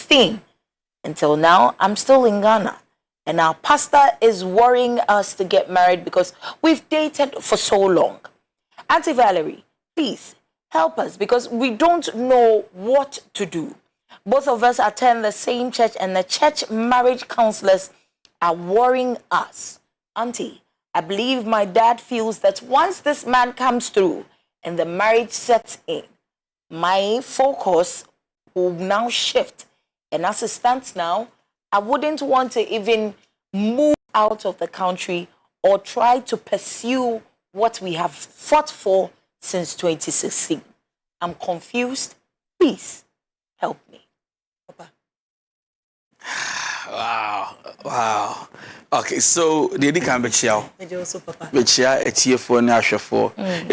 2016. Until now, I'm still in Ghana. And our pastor is worrying us to get married because we've dated for so long. Auntie Valerie, please help us because we don't know what to do. Both of us attend the same church and the church marriage counselors are worrying us. Auntie, I believe my dad feels that once this man comes through and the marriage sets in, my focus will now shift. And as it stands now, I wouldn't want to even move out of the country or try to pursue what we have fought for since 2016. I'm confused. Please help me. Papa. Wow. Okay, so the can be chill. You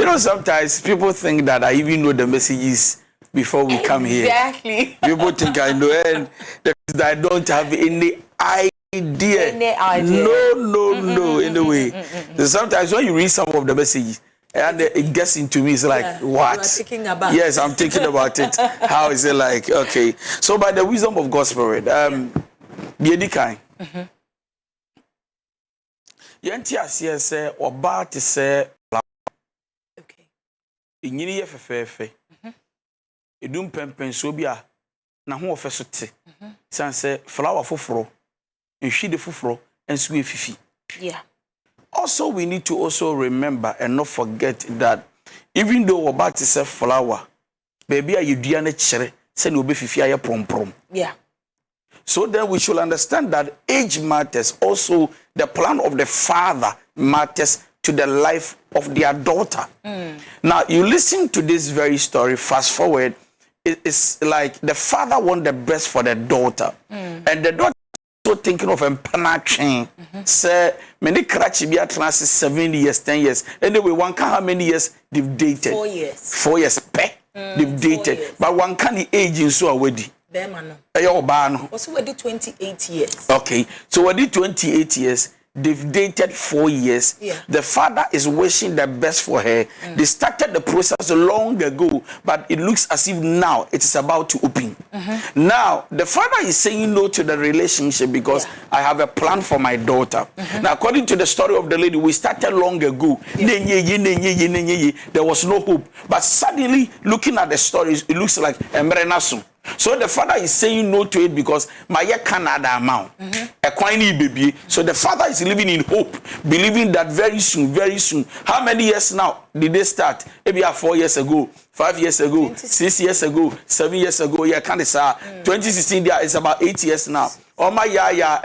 know, sometimes people think that I even know the messages before we come here. Exactly. People think I know, and I don't have any idea. No, anyway. So sometimes when you read some of the messages, and it gets into me, it's like, what? You are thinking about yes, I'm thinking about it. How is it like? Okay. So by the wisdom of God's Spirit, be any kind. Yantia say or bar to say, okay. In ye fefe. Edum pempen so bia na ho ofeso te san say flower foforo nhwide foforo enso efifi. Yeah. Also we need to also remember and not forget that even though we about to say flower baby you dua na kire say na obefifi aye prom. Yeah. So then we should understand that age matters. Also the plan of the father matters to the life of their daughter. Now you listen to this very story, fast forward. It's like the father wants the best for the daughter. And the daughter is also thinking of empanachain. Say, many krachi be at 7 years, 10 years. Anyway, one can how many years they've dated? 4 years. 4 years, they've dated. But one can the age in so already. Also, we did 28 years. Okay, so we did 28 years. They've dated 4 years. Yeah. The father is wishing the best for her. They started the process long ago, but it looks as if now it is about to open. Now, the father is saying no to the relationship because I have a plan for my daughter. Now, according to the story of the lady, we started long ago. There was no hope. But suddenly, looking at the stories, it looks like Emrenasu. So the father is saying no to it because my Canada amount a coiny baby. So the father is living in hope, believing that very soon. How many years now did they start? Maybe 4 years ago, 5 years ago, 6 years ago, 7 years ago. Yeah, can't say 2016. There is about 8 years now. Oh my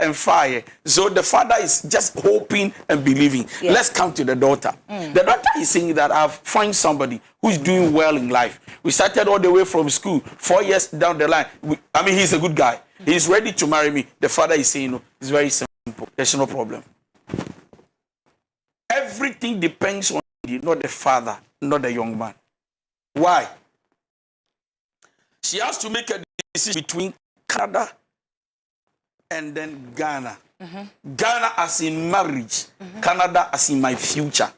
and fire. So the father is just hoping and believing. Yeah. Let's come to the daughter. The daughter is saying that I've found somebody who's doing well in life. We started all the way from school. 4 years down the line. He's a good guy. He's ready to marry me. The father is saying no. It's very simple. There's no problem. Everything depends on you, not the father, not the young man. Why? She has to make a decision between Canada and then Ghana. Ghana as in marriage, Canada as in my future.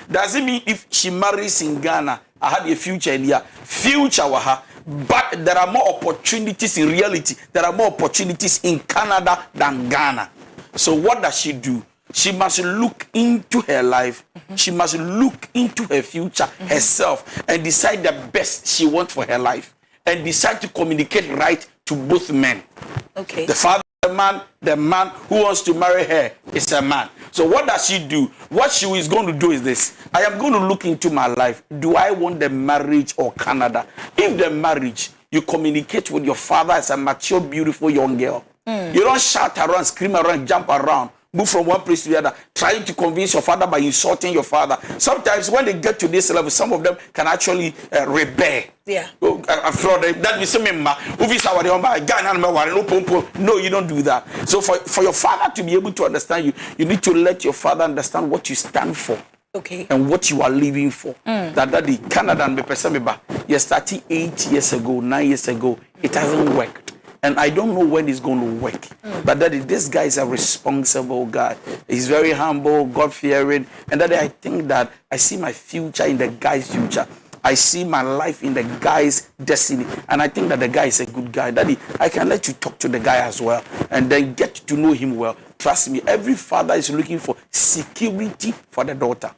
Does it mean if she marries in Ghana, I had a future in here? Future waha, but there are more opportunities in reality. There are more opportunities in Canada than Ghana. So what does she do? She must look into her life. She must look into her future herself and decide the best she wants for her life. And decide to communicate right to both men. Okay. The father, the man who wants to marry her is a man. So what does she do? What she is going to do is this. I am going to look into my life. Do I want the marriage or Canada? If the marriage, you communicate with your father as a mature, beautiful young girl. You don't shout around, scream around, jump around. Move from one place to the other, trying to convince your father by insulting your father. Sometimes when they get to this level, some of them can actually rebel. Yeah. That means no, you don't do that. So for your father to be able to understand you, you need to let your father understand what you stand for. Okay. And what you are living for. That the Canada and you started 8 years ago, 9 years ago, it hasn't worked. And I don't know when it's going to work. But that this guy is a responsible guy. He's very humble, God-fearing. And that I think that I see my future in the guy's future. I see my life in the guy's destiny. And I think that the guy is a good guy. Daddy, I can let you talk to the guy as well and then get to know him well. Trust me, every father is looking for security for the daughter.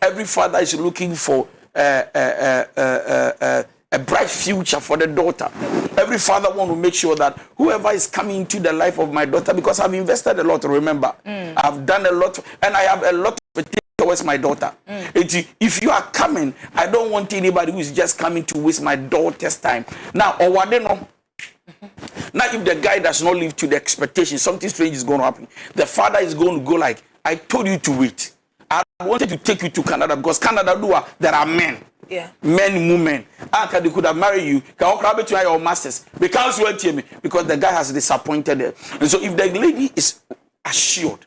Every father is looking for a bright future for the daughter. Every father wants to make sure that whoever is coming into the life of my daughter, because I've invested a lot, remember, I've done a lot, and I have a lot of expectations towards my daughter. If you are coming, I don't want anybody who is just coming to waste my daughter's time. Now, or what they know. Now, if the guy does not live to the expectation, something strange is going to happen. The father is going to go like, I told you to wait. I wanted to take you to Canada because Canada, there are men. Yeah. Men, women. They could have married you. Can you grab it to your masters? Because the guy has disappointed them. And so if the lady is assured,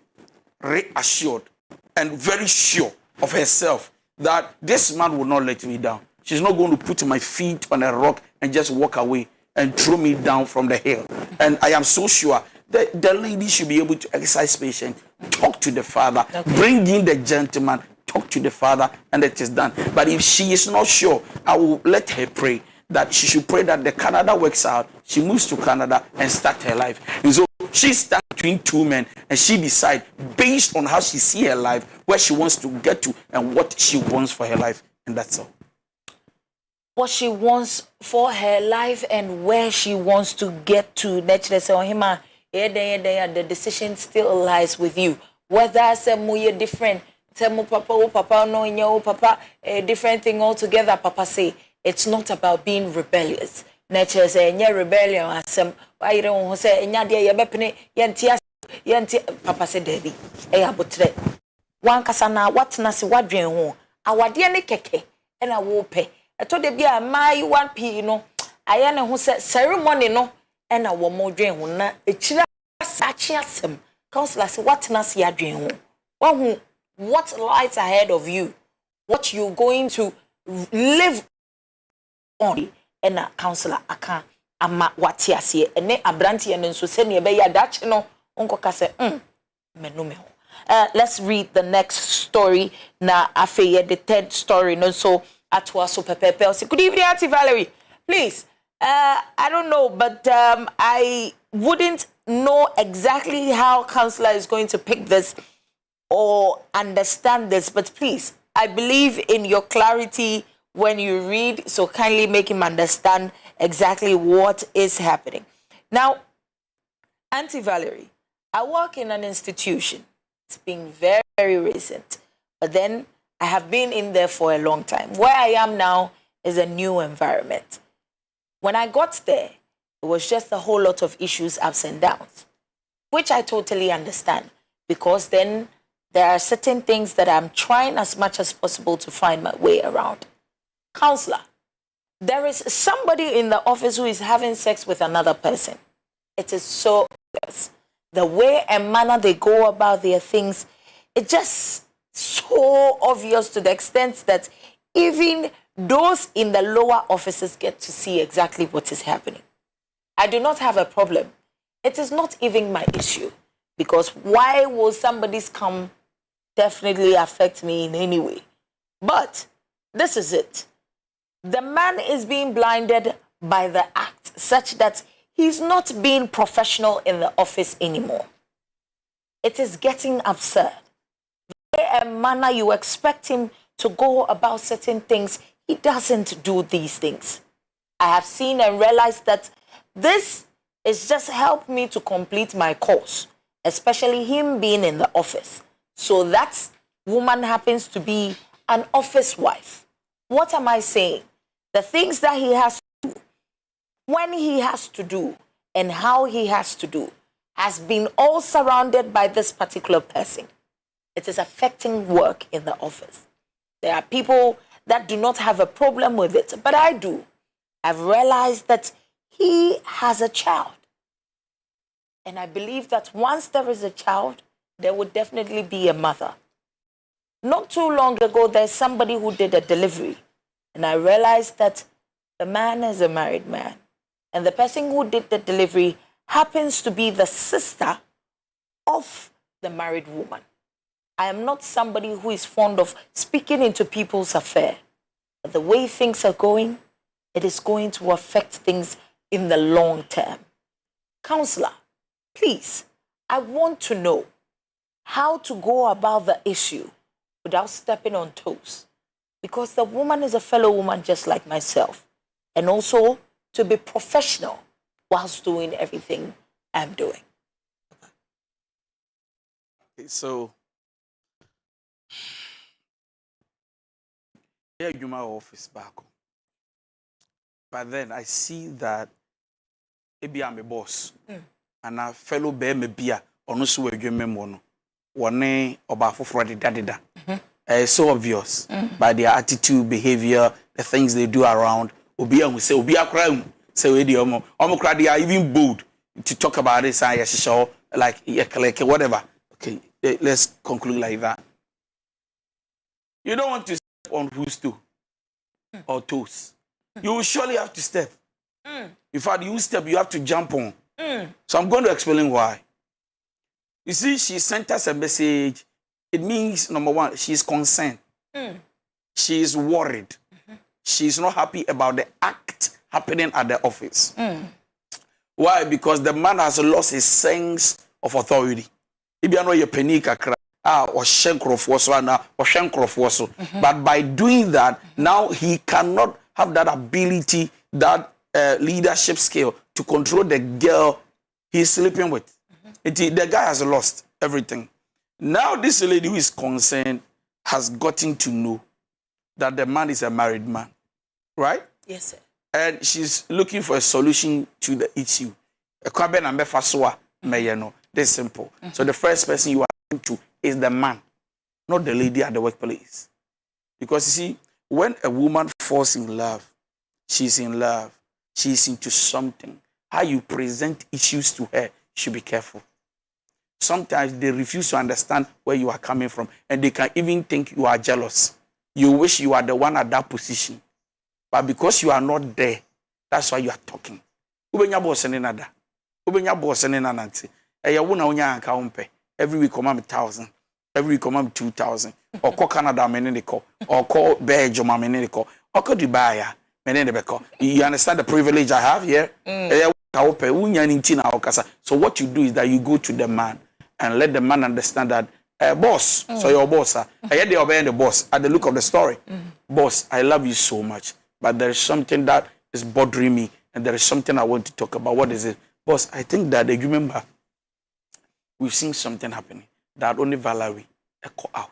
reassured, and very sure of herself that this man will not let me down. She's not going to put my feet on a rock and just walk away and throw me down from the hill. And I am so sure that the lady should be able to exercise patience, talk to the father, bring in the gentleman, talk to the father, and it is done. But if she is not sure, I will let her pray that she should pray that the Canada works out. She moves to Canada and start her life. And so she stands between two men and she decides based on how she sees her life, where she wants to get to and what she wants for her life. And that's all. What she wants for her life and where she wants to get to. The decision still lies with you. Whether some more different, some papa no your papa a different thing altogether. Papa say it's not about being rebellious. Nature say nya rebellion asem. Why you don't say nya dia ye bepene yenti papa say daddy. Abotre. Wan kasa na what na se wadwen ho. Awade ne keke e na wo pe. Eto de bia mai 1p no. Aya ne ho se ceremony no e na wo modwen ho na echira sachi asem. Counselor say what na se adwen ho. What lies ahead of you? What you're going to live on? And a counselor aka ama watiasie ene abranti ene nso se ne be ya dache no onko ka se menume ho. Let's read the next story na afeye the third story no so atwa so pepepe. Good evening, Auntie Valerie. Please, I don't know, but I wouldn't know exactly how counselor is going to pick this or understand this, but please, I believe in your clarity when you read, so kindly make him understand exactly what is happening. Now, Auntie Valerie, I work in an institution. It's been very, very recent, but then I have been in there for a long time. Where I am now is a new environment. When I got there, it was just a whole lot of issues, ups and downs, which I totally understand, because then there are certain things that I'm trying as much as possible to find my way around. Counselor, there is somebody in the office who is having sex with another person. It is so obvious. The way and manner they go about their things, it's just so obvious to the extent that even those in the lower offices get to see exactly what is happening. I do not have a problem. It is not even my issue, because why will somebody's come definitely affect me in any way? But this is it. The man is being blinded by the act such that he's not being professional in the office anymore. It is getting absurd. The way and manner you expect him to go about certain things, he doesn't do these things. I have seen and realized that this is just helped me to complete my course, especially him being in the office. So that woman happens to be an office wife. What am I saying? The things that he has to do, when he has to do, and how he has to do, has been all surrounded by this particular person. It is affecting work in the office. There are people that do not have a problem with it, but I do. I've realized that he has a child. And I believe that once there is a child, there would definitely be a mother. Not too long ago, there's somebody who did a delivery. And I realized that the man is a married man. And the person who did the delivery happens to be the sister of the married woman. I am not somebody who is fond of speaking into people's affairs. But the way things are going, it is going to affect things in the long term. Counselor, please, I want to know how to go about the issue without stepping on toes. Because the woman is a fellow woman just like myself. And also to be professional whilst doing everything I'm doing. Okay, so, yeah, you my office back. But then I see that maybe I'm a boss. And a fellow bear may be a onusu memono. One about for Friday dadida. It's so obvious by their attitude, behavior, the things they do around. Obia will say, Obia crime. Say, they are even bold to talk about this. I show like whatever. Okay, let's conclude like that. You don't want to step on whose toe or toes. You will surely have to step. In fact, you step, you have to jump on. So I'm going to explain why. You see, she sent us a message. It means, number one, she's concerned. She is worried. She's not happy about the act happening at the office. Why? Because the man has lost his sense of authority. If you know your penny kakra, or but by doing that, now he cannot have that ability, that leadership skill to control the girl he's sleeping with. The guy has lost everything. Now this lady who is concerned has gotten to know that the man is a married man, right? Yes, sir. And she's looking for a solution to the issue. This is simple. So the first person you are going to is the man, not the lady at the workplace. Because you see, when a woman falls in love, she's in love, she's into something. How you present issues to her, you should be careful. Sometimes they refuse to understand where you are coming from, and they can even think you are jealous. You wish you are the one at that position. But because you are not there, that's why you are talking. Ubenya boss ni nada. Ubenya boss ni nananti. Eya wuna unya anka umpe. Every week come 1,000. Every week come 2,000. Or call Canada menene ko. Or call Belgium menene ko. Or call Dubai menene beko. You understand the privilege I have here? Eya upe unya nintina okasa. So what you do is that you go to the man and let the man understand that boss, so your boss, I hear they obey the boss at the look of the story. Boss, I love you so much, but there is something that is bothering me, and there is something I want to talk about. What is it? Boss, I think that, you remember, we've seen something happening that only Valerie echo out.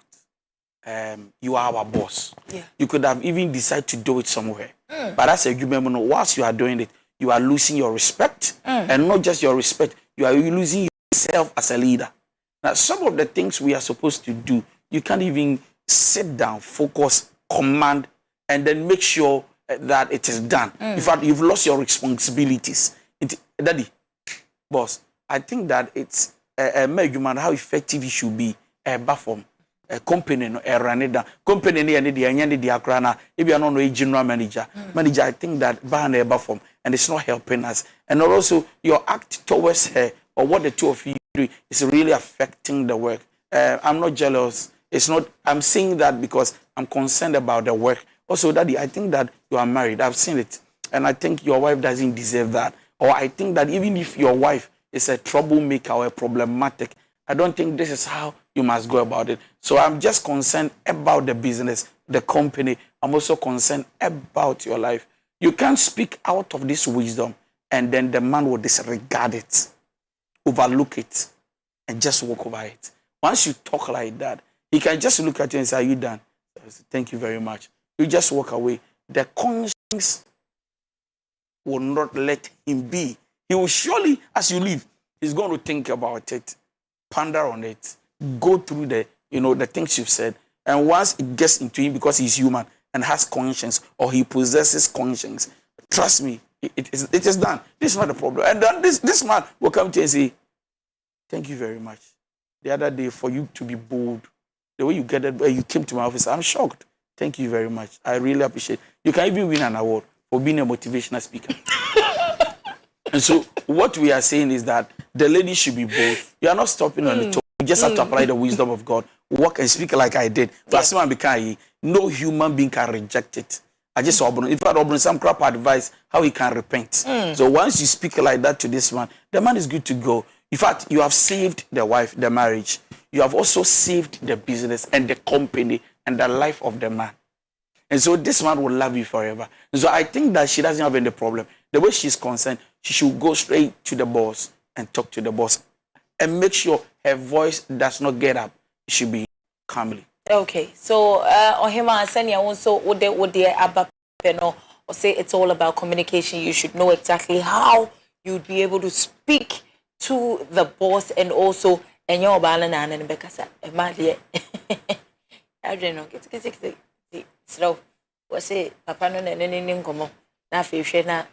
You are our boss. Yeah. You could have even decided to do it somewhere. But as a human, whilst you are doing it, you are losing your respect. And not just your respect, you are losing yourself as a leader. Now, some of the things we are supposed to do, you can't even sit down, focus, command, and then make sure that it is done. In fact, you've lost your responsibilities. Daddy, boss, I think that it's a human how effective it should be a platform, a company, no, a run it down. Company, if you are not a general manager, I think that ban a platform, and it's not helping us. And also, your act towards her, or what the two of you do, is really affecting the work. I'm not jealous. It's not. I'm saying that because I'm concerned about the work. Also, Daddy, I think that you are married. I've seen it, and I think your wife doesn't deserve that. Or I think that even if your wife is a troublemaker or a problematic, I don't think this is how you must go about it. So I'm just concerned about the business, the company. I'm also concerned about your life. You can't speak out of this wisdom, and then the man will disregard it, overlook it, and just walk over it. Once you talk like that, he can just look at you and say, "Are you done?" Thank you very much. You just walk away. The conscience will not let him be. He will surely, as you leave, he's going to think about it, ponder on it, go through the things you've said. And once it gets into him, because he's human and has conscience, or he possesses conscience, trust me, it is done. This is not a problem. And then this man will come to you and say, "Thank you very much. The other day, for you to be bold, the way you get it, you came to my office, I'm shocked. Thank you very much. I really appreciate it." You can even win an award for being a motivational speaker. And so what we are saying is that the lady should be bold. You are not stopping on the top. You just have to apply the wisdom of God. Walk and speak like I did. No human being can reject it. I just in fact, some crap advice how he can repent. So once you speak like that to this man, the man is good to go. In fact, you have saved the wife, the marriage. You have also saved the business and the company and the life of the man. And so this man will love you forever. And so I think that she doesn't have any problem. The way she's concerned, she should go straight to the boss and talk to the boss and make sure her voice does not get up. It should be calmly. Okay, so Ohima Senya also would or say it's all about communication. You should know exactly how you'd be able to speak to the boss and also and your balance and because I don't know get slow was say papa no na komo na fe na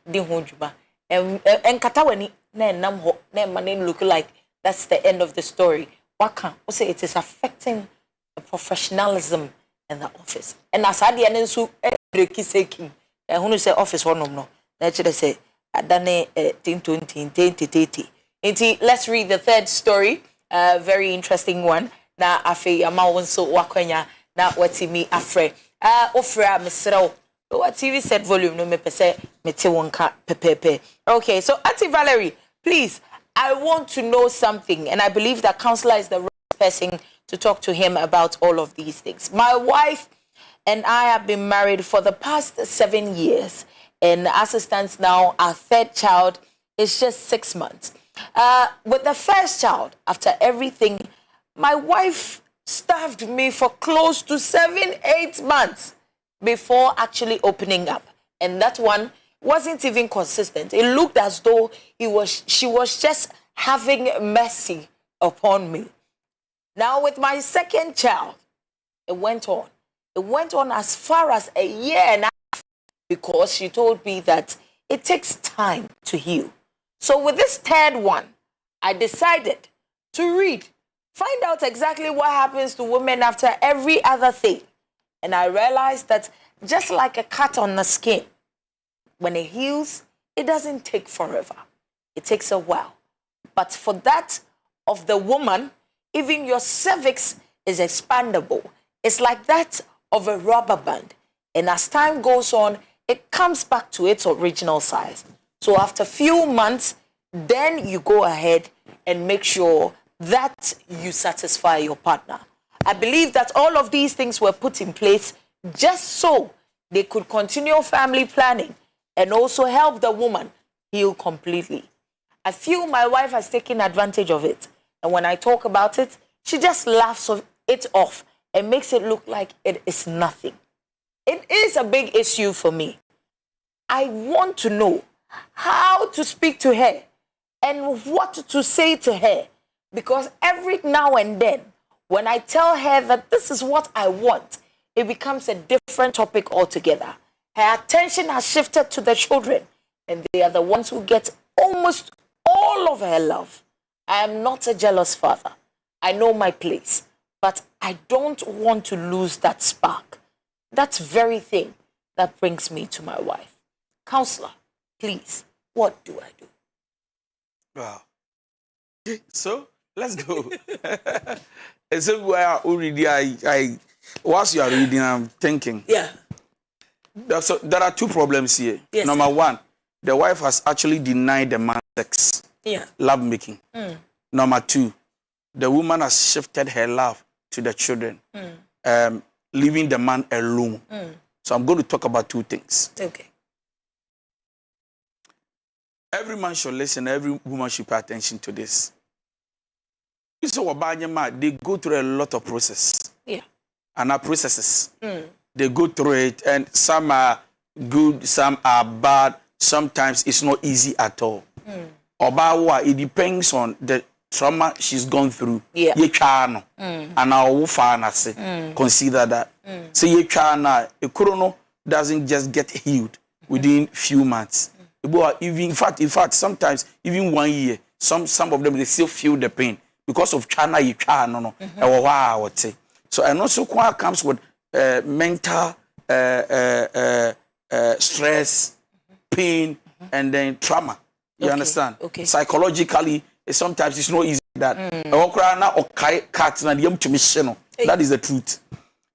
di ho djuba en kata wani na nam ho na man look like that's the end of the story. Waka we say it is affecting the professionalism in the office. And as I did nso breki seking who say office one no na chere say adane 1020 let's read the third story. Very interesting one. Na afi ama wonso wakwanya na watimi afre ofra mesrew what TV set volume no me pese mete wonka pepepe. Okay, so Auntie Valerie, please, I want to know something, and I believe that counselor is the right person to talk to him about all of these things. My wife and I have been married for the past 7 years, and as it stands now, our third child is just 6 months. With the first child, after everything, my wife starved me for close to 7-8 months before actually opening up. And that one wasn't even consistent. It looked as though she was just having mercy upon me. Now with my second child, it went on. It went on as far as a year and a half because she told me that it takes time to heal. So with this third one, I decided to find out exactly what happens to women after every other thing. And I realized that just like a cut on the skin, when it heals, it doesn't take forever. It takes a while. But for that of the woman, even your cervix is expandable. It's like that of a rubber band. And as time goes on, it comes back to its original size. So after a few months, then you go ahead and make sure that you satisfy your partner. I believe that all of these things were put in place just so they could continue family planning and also help the woman heal completely. I feel my wife has taken advantage of it. And when I talk about it, she just laughs it off and makes it look like it is nothing. It is a big issue for me. I want to know how to speak to her and what to say to her. Because every now and then, when I tell her that this is what I want, it becomes a different topic altogether. Her attention has shifted to the children, and they are the ones who get almost all of her love. I am not a jealous father. I know my place, but I don't want to lose that spark, that very thing that brings me to my wife. Counselor, please, what do I do? Wow. So, let's go. So already whilst you are reading, I'm thinking. Yeah. So there are two problems here. Yes. Number one, the wife has actually denied the man sex. Yeah. Love making. Number two, the woman has shifted her love to the children, leaving the man alone. So I'm going to talk about two things. Okay. Every man should listen, every woman should pay attention to this. So they go through a lot of process. Yeah. And our processes. They go through it, and some are good, some are bad. Sometimes it's not easy at all. It depends on the trauma she's gone through. Yeah. And our consider that. So a chrono doesn't just get healed within few months. In fact, sometimes even 1 year, some of them they still feel the pain because of So and also comes with mental stress, pain, and then trauma. You understand? Okay. Psychologically, sometimes it's not easy that. That is the truth.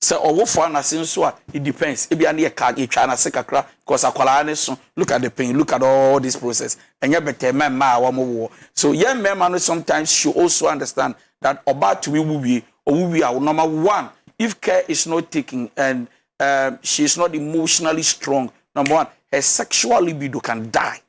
So owo for na senso it depends. Ebi ane card e twa na se kakra because akwala ne so. Look at the pain, look at all this process. Enye better man ma wa mo. So young men sometimes should also understand that about to be we number one, if care is not taken and she is not emotionally strong, number one, her sexual libido can die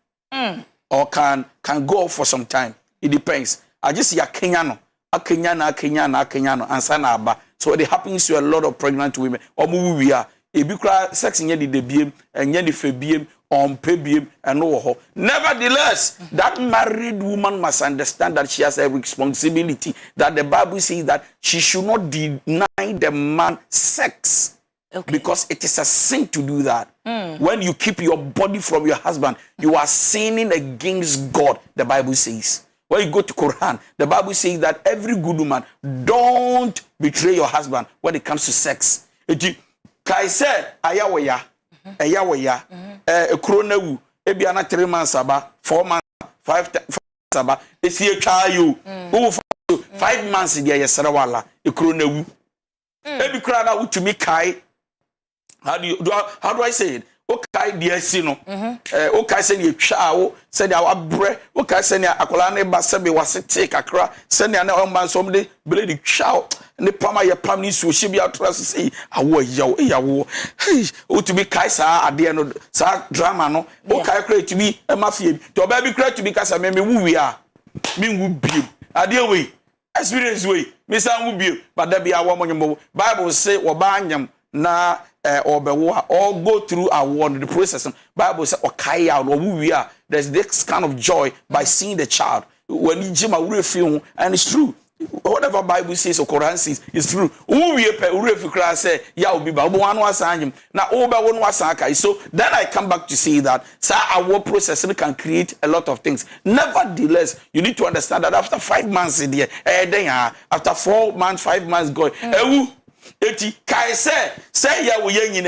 or can go off for some time. It depends. I just see a Kenyano, and Sanaba. So it happens to a lot of pregnant women. Or we are a sex in the BM and the FBM on PBM and no. Nevertheless, that married woman must understand that she has a responsibility. That the Bible says that she should not deny the man sex. Okay. Because it is a sin to do that. When you keep your body from your husband, you are sinning against God, the Bible says. When you go to Quran, the Bible says that every good woman, don't betray your husband when it comes to sex. Kai said, Ayaweya, a kronewu, ebiana 3 months aba, 4 months, 5 months aba, esi e twa you. Who 5 months dia yeserawala, a kronewu. Ebi kra na utumi kai. How do I say it? Okay, dear sino. Okay, send you chow, send our bread. Okay, send you akolane basabe was take a cra, send you an man somebody, bloody chow, and the palma your palm so she be out to say, I was yo, hey, oh, to be Kaisa at the end of sa drama, no. Okay, create to be a mafia, to baby create to be Casa, maybe we are. Me would be a dear way, experience way, Miss Ann would be, but there be a woman. Bible say, or banyam na. Or go through the process. Bible says, okay, or we are. There's this kind of joy by seeing the child. When you jim a feel, and it's true. Whatever Bible says or Quran says, it's true. Say, yeah, be Bible one was him. Now, over one was so then I come back to say that our process can create a lot of things. Nevertheless, you need to understand that after 5 months in the after 4 months, 5 months going, Eti kai say ya we yen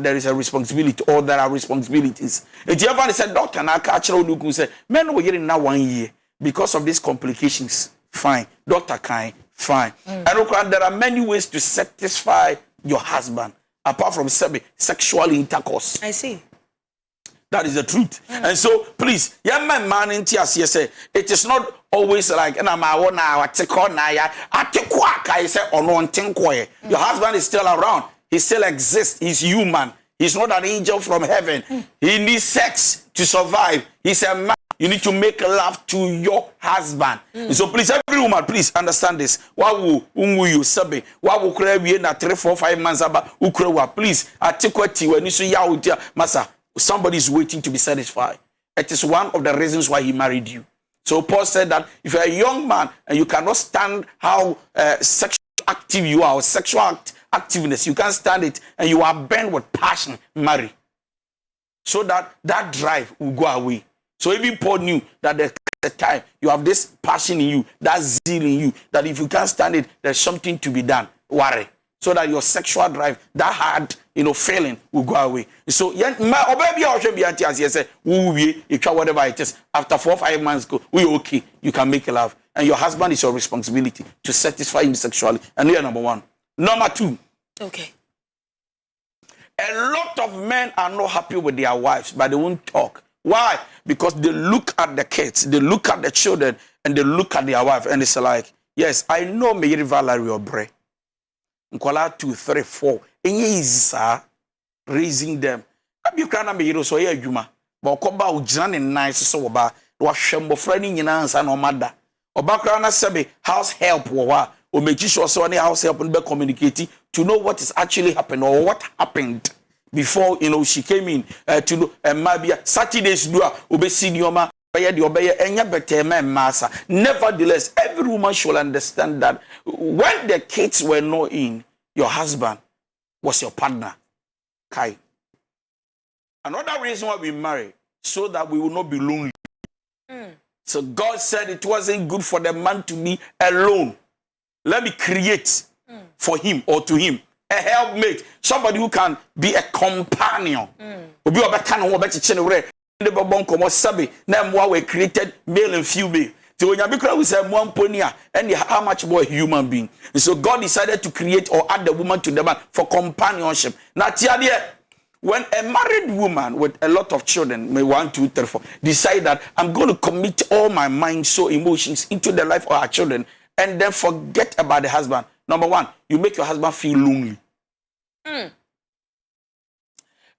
there is a responsibility or there are responsibilities. Eti ever said doctor na ka kire onuku say men we yen na 1 year because of these complications. Fine. Doctor kind fine. And there are many ways to satisfy your husband apart from sexual intercourse. I see. That is the truth. And so, please, young man in TSC say it is not always like your husband is still around. He still exists. He's human. He's not an angel from heaven. He needs sex to survive. He's a man. You need to make love to your husband. So please, every woman, please understand this. Why will you sabe? Why will you na 3, 4, 5 months about? Please, atikwati when you say ya masa. Somebody is waiting to be satisfied. It is one of the reasons why he married you. So Paul said that if you're a young man and you cannot stand how sexually active you are, or sexual activeness, you can't stand it, and you are burned with passion, marry. So that drive will go away. So even Paul knew that there's a time you have this passion in you, that zeal in you, that if you can't stand it, there's something to be done. Worry. So that your sexual drive, that hard, feeling will go away. So, whatever it is, after 4 or 5 months, we're okay. You can make love. And your husband is your responsibility to satisfy him sexually. And you're number 1. Number 2. Okay. A lot of men are not happy with their wives, but they won't talk. Why? Because they look at the kids, they look at the children, and they look at their wife, and it's like, yes, I know Valerie or Bre. 2, 3, 4. Easy, raising them. You can't be so here, Juma. But Koba Ujani nice so ba. Washambo friending in answer no matter. Obakrana Sabe, house help or make sure so any house help and be communicating to know what is actually happened or what happened before she came in to know maybe Saturdays do obe senior. Nevertheless, every woman should understand that when the kids were not in, your husband was your partner. Kai. Another reason why we marry, so that we will not be lonely. So God said it wasn't good for the man to be alone. Let me create for him or to him a helpmate, somebody who can be a companion. The Babon Sabe, we created male and female. So when you say one pony, and how much more a human being. And so God decided to create or add the woman to the man for companionship. Now, when a married woman with a lot of children, may 1, 2, 3, 4, decide that I'm going to commit all my mind, soul, emotions into the life of our children, and then forget about the husband. Number one, you make your husband feel lonely. And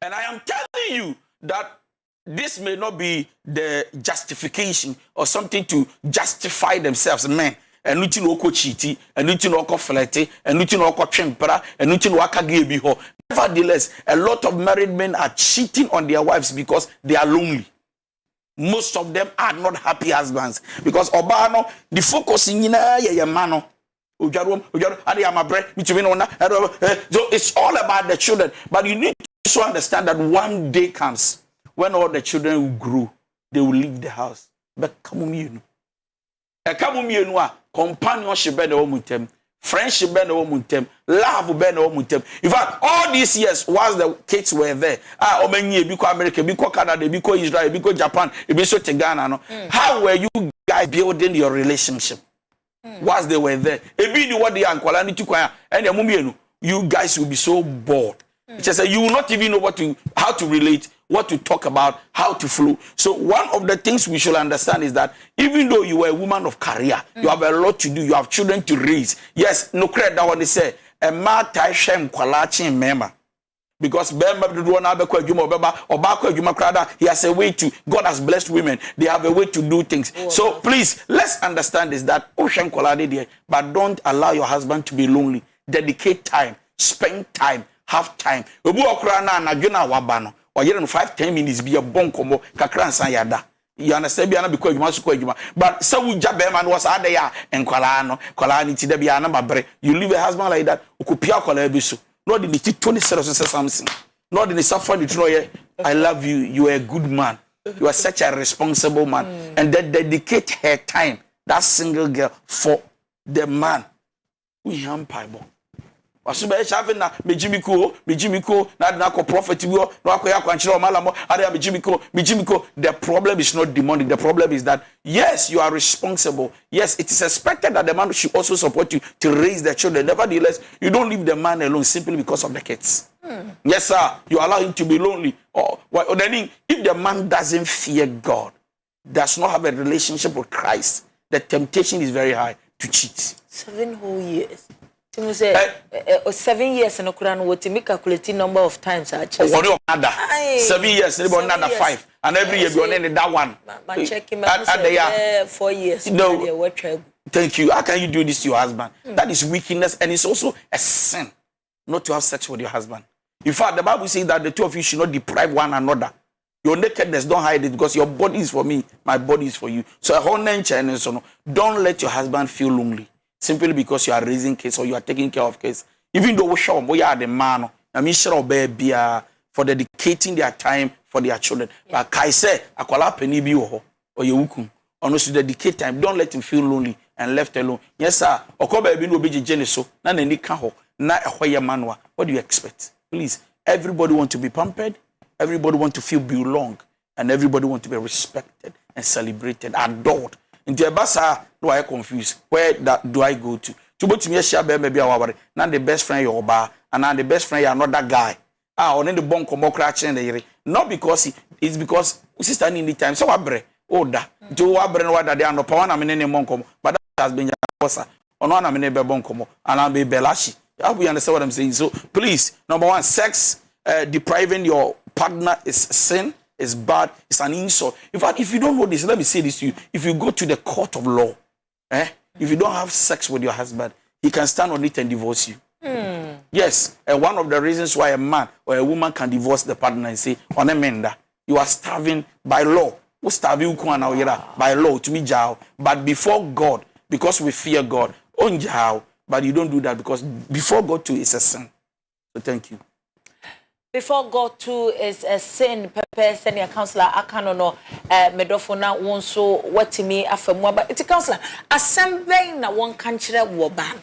I am telling you that this may not be the justification or something to justify themselves, men. And nothing no cheaty, and nothing no flirty, and nothing no chempera, and nothing no akagebi. Nevertheless, a lot of married men are cheating on their wives because they are lonely. Most of them are not happy husbands because Obano, the focus in mano. So it's all about the children. But you need to understand that one day comes when all the children will grow, they will leave the house. But come on, you know. Companionship be the woman, friendship be the woman, love be the woman. In fact, all these years, whilst the kids were there, because America, because Canada, because Israel, because Japan, because Ghana, no. How were you guys building your relationship? Whilst they were there, you guys will be so bored. Just you will not even know how to relate, what to talk about, how to flow. So one of the things we should understand is that even though you are a woman of career, you have a lot to do, you have children to raise. Yes, no credit that what they say. A man tie shem kwalachi member. Because he has a way to, God has blessed women. They have a way to do things. So please, let's understand this, that but don't allow your husband to be lonely. Dedicate time, spend time, have time. Or 5-10 minutes be a bonkomo kakran san yada. You understand? Because you must but so we man was there and you leave a husband like that. Not in the 27 something. Not in the suffering. I love you. You are a good man. You are such a responsible man. And then dedicate her time, that single girl, for the man. We have Bible. The problem is not demonic. The problem is that yes, you are responsible. Yes, it is expected that the man should also support you to raise the children. Nevertheless, you don't leave the man alone simply because of the kids. Yes, sir. You allow him to be lonely. Or then if the man doesn't fear God, does not have a relationship with Christ, the temptation is very high to cheat. 7 whole years. 7 years and what to calculate number of times I check. 7 years, another 5, and every year you're on that one. My checking 4 years. No, thank you. How can you do this to your husband? That is weakness, and it's also a sin not to have sex with your husband. In fact, the Bible says that the two of you should not deprive one another. Your nakedness, don't hide it, because your body is for me, my body is for you. So don't let your husband feel lonely simply because you are raising kids or you are taking care of kids. Even though we are the man, I mean, for dedicating their time for their children. But Kai say, akwala penny bi wo or you honestly dedicate time. Don't let him feel lonely and left alone. Yes, sir. Okoba bi no be jene so na nani ka ho na ehwe manwa. What do you expect? Please, everybody want to be pampered. Everybody want to feel belong, and everybody want to be respected and celebrated, adored. In the basa, do I confused? Where do I go to? To go to me, share maybe our now the best friend you're bar, and now the best friend you're not that guy. Or then the bone come crashing the not because it's because sister in the time. So I bre that do I bre what that they are no power. I'm in any monkom, but that has been your boss. Or no, I'm in a bonkomo, and I'll be belashi. We understand what I'm saying. So please, number one, sex depriving your partner is sin, is bad, it's an insult. In fact, if you don't know this, let me say this to you. If you go to the court of law, if you don't have sex with your husband, he can stand on it and divorce you. Yes, one of the reasons why a man or a woman can divorce the partner and say, you are starving by law. By law to me jail. But before God, because we fear God, on jail, but you don't do that because before God too is a sin. So thank you. Before God too is a sin, Pepe senior counselor, I can't know, Medofona won't so what to me after more, but it's a counselor. A same vein that one country war ban,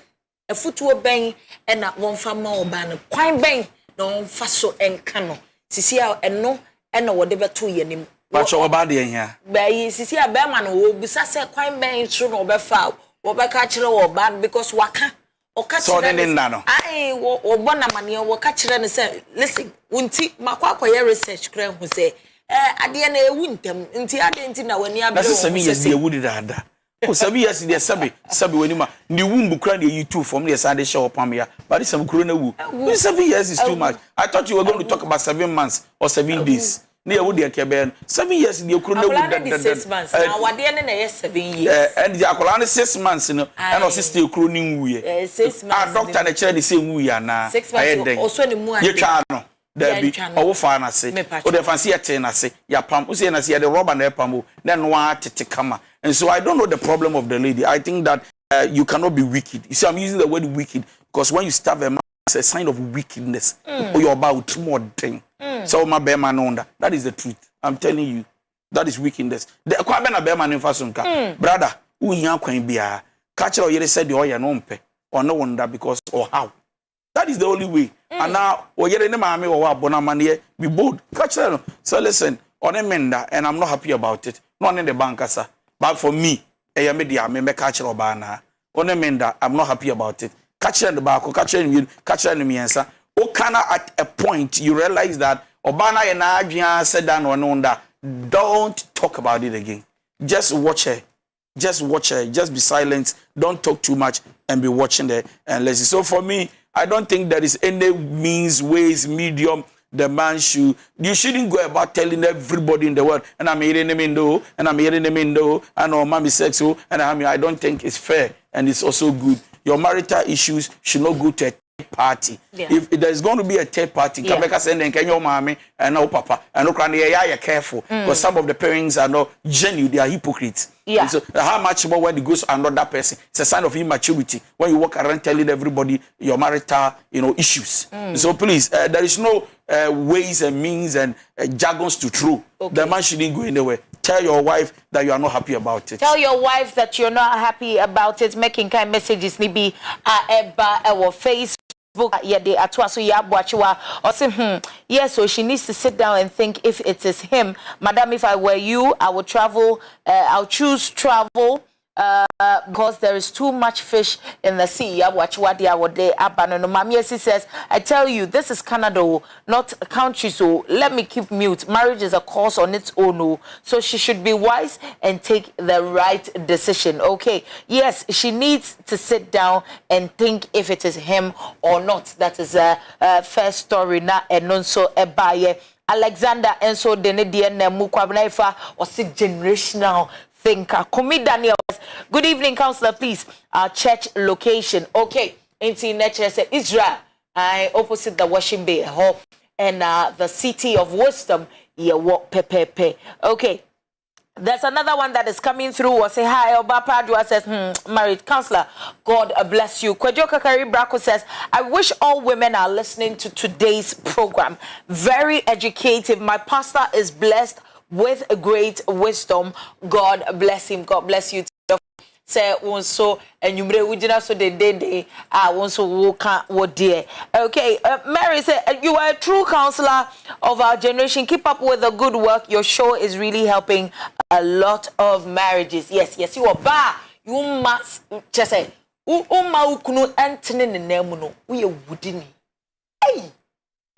a footwear bang, and that one family ban, quite bang, no faso and cano. See how and no, and no whatever 2 years, But your body here. By sisi a be man wo bisa se kwan ben tru no be fa wo be ka kire wo ban because waka o ka so kire ne nna no ai wo bona mane wo ka kire ne say listen unti makwakoye research kra hu say ade na ewu ntem nti ade nti na wani abere wo sami yes ewu de dada o sami yes de sabi wani ma ni wumbu kra de you from the side show pam ya but this some kro na wu 7 years is too much. I thought you were going to talk about 7 months or 7 days. Near would the Keben 7 years in the Ukraine 6 months. Now, what the end of 7 years? And the Akolani 6 months, you know, and also still crooning we. 6 months. Our doctor and the chair the same we are now. 6 months. Also, the more you can't know. There be over far say, or the fancy at 10 say, ya pam, who say, and I see the rubber and the pambo, then what to come. And so I don't know the problem of the lady. I think that you cannot be wicked. You see, I'm using the word wicked because when you starve a man, it's a sign of wickedness. Or you're about more thing. So my bear man on that is the truth. I'm telling you, that is wickedness. The quite a bear man in Fasunka, brother. Who yan can be a catcher or you said the oil no pay or no wonder because or how. That is the only way. And now or yet in the mammy or what bonamania be bold catcher. So listen on a mender, and I'm not happy about it. Not in the bank, sir. But for me, a media may make catcher or banner on a mender. I'm not happy about it. Catcher in the back or catcher in you, catcher in the answer. Okana at a point you realize that Obana and Adrian said down or known that don't talk about it again. Just watch her. Just watch her. Just be silent. Don't talk too much and be watching there and listen. So for me, I don't think there is any means, ways, medium the man should. You shouldn't go about telling everybody in the world, and I'm hearing them in though, and I'm hearing them in though, I know mommy sexual, and I don't think it's fair and it's also good. Your marital issues should not go to a party. Yeah. If there's going to be a third party, come back and say, "Can your mommy and no papa and no granny?" Yeah, careful because some of the parents are not genuine; they are hypocrites. Yeah. So how much more when it goes to another person? It's a sign of immaturity when you walk around telling everybody your marital, issues. So please, there is no ways and means and jargons to throw. Okay. The man shouldn't go anywhere. Tell your wife that you are not happy about it. Tell your wife that you're not happy about it. Making kind messages maybe our Facebook. Yeah, they are so yeah, or say, yes, so she needs to sit down and think if it is him. Madam, if I were you, I would travel, I'll choose travel. Because there is too much fish in the sea. Mamie says, I tell you, this is Canada, not a country, so let me keep mute. Marriage is a cause on its own, so she should be wise and take the right decision. Okay, yes, she needs to sit down and think if it is him or not. That is a first story na and so a buyer. Alexander and so Denedian Mukwabnaifa or generational thinker. Kumi Daniel. Good evening, counselor. Please, our church location. Okay, in nature say Israel. I opposite the washing bay hall and the city of wisdom. Yeah, walk pepe. Okay. There's another one that is coming through. Or say hi. Obapadua says, married counselor. God bless you. Kwajoka Kari Brako says, I wish all women are listening to today's program. Very educative. My pastor is blessed with great wisdom. God bless him. God bless you. Say so and you may so the so what dear. Okay, Mary said you are a true counselor of our generation. Keep up with the good work. Your show is really helping a lot of marriages. Yes, you are ba. You must just say ukunu antene nemuno. We are woodini. Hey,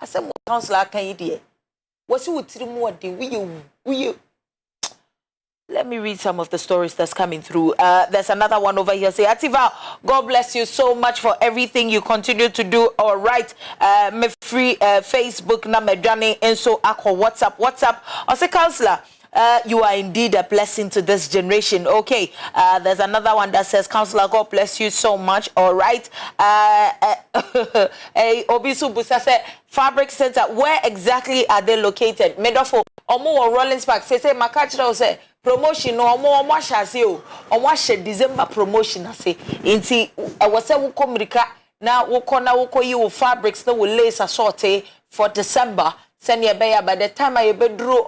I said counselor can you dear. What's you would more we Let me read some of the stories that's coming through. There's another one over here. Say, Ativa, God bless you so much for everything you continue to do. All right. Me free Facebook, na me Johnny, and so Aqua, WhatsApp. I say, counselor, you are indeed a blessing to this generation. Okay. There's another one that says, counselor, God bless you so much. All right. Obisu Busa said, Fabric Center, where exactly are they located? Medofo, Omo or Rollins Park. Say, Makachra say, promotion no omo shase o omo hye December promotion ase nti wo se wo komirika na wo yi wo fabrics na wo lace assorted for December send ye be ya by the time I be dro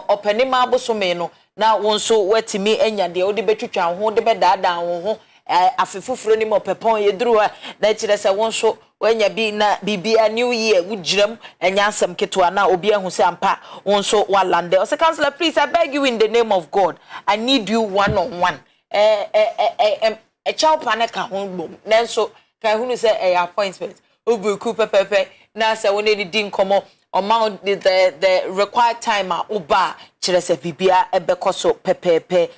openima abosome no na won so watimi enya de wo de betwitwa ho de be daadan ho afefufuro ni mo pepon ye duru ha na kire se won so wanya bi na bibia new year wujiram enya asem ketwa na obi ahu se ampa won so walande. O say counselor, please, I beg you in the name of God, I need you one on one. A child panic home boom. Nanso can who say a appointment. Ubuku pepepe na say we need din komo amount the required time uba chire se bibia ebekoso pepepe.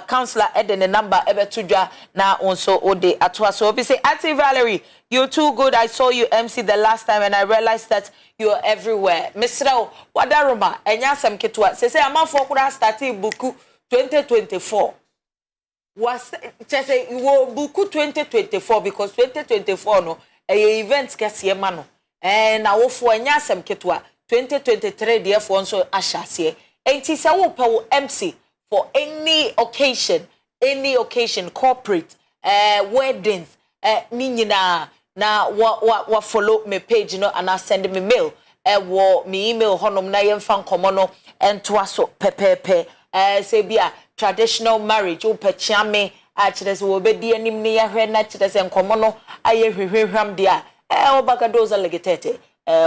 Counselor eden the number ebetudwa na onso ode atwa. So we say, Auntie Valerie, you're too good. I saw you MC the last time and I realized that you're everywhere. Mr. Wadaruma enya sem ketwa say amafo kura start buku 2024 was just say you will buku 2024 because 2024 no a event kase ma no na wofo enya sem ketwa 2023 therefore so ashase enti se wo pe MC for any occasion corporate weddings ni nyina na wa follow me page no and I send me mail wo me email honom na yemfa nkomo no ento aso pepepe say bia traditional marriage o pechiame a kire se wo bedi anim ne ya hwe na kire se nkomo no aye hwehwehwam dia obaga doza legetete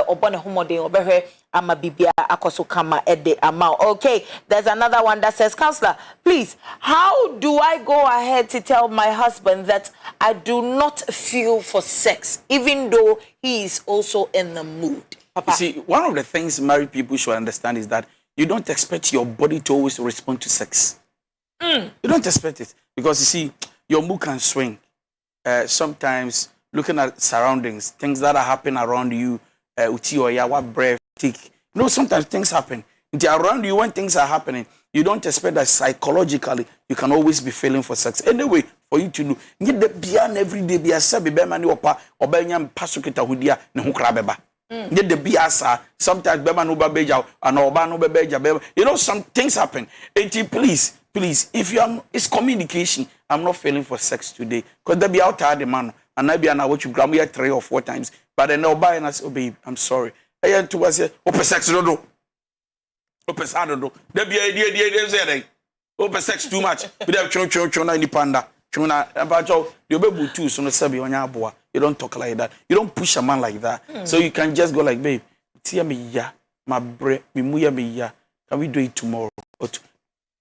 obone homode obehwe ama bibia akoso kama ede ama. Okay, there's another one that says, counselor, please, how do I go ahead to tell my husband that I do not feel for sex even though he is also in the mood? Papa. You see, one of the things married people should understand is that you don't expect your body to always respond to sex. You don't expect it because you see, your mood can swing. Sometimes looking at surroundings, things that are happening around you, what breath, take. You know, sometimes things happen. Around you, when things are happening, you don't expect that psychologically you can always be feeling for sex. Anyway, for you to know, you need the beyond every day, be a sabi be mani opa obanyam pasukita hudia ne hukrabeba. Get the biasa. Sometimes bema no babeja and oba no babeja. You know, some things happen. And please, if you are, it's communication. I'm not feeling for sex today because they be out the man and I be an what you grab me 3 or 4 times. But then I'll buy and I say, oh babe, I'm sorry. I had to say, open sex no do. Open sex no do. There be idea. Open sex too much. We have chona in the panda. Chona about you be too so no sabi on your boy. You don't talk like that. You don't push a man like that. So you can just go like, babe, tia me ya, my bread, me muya me ya. Can we do it tomorrow? Or to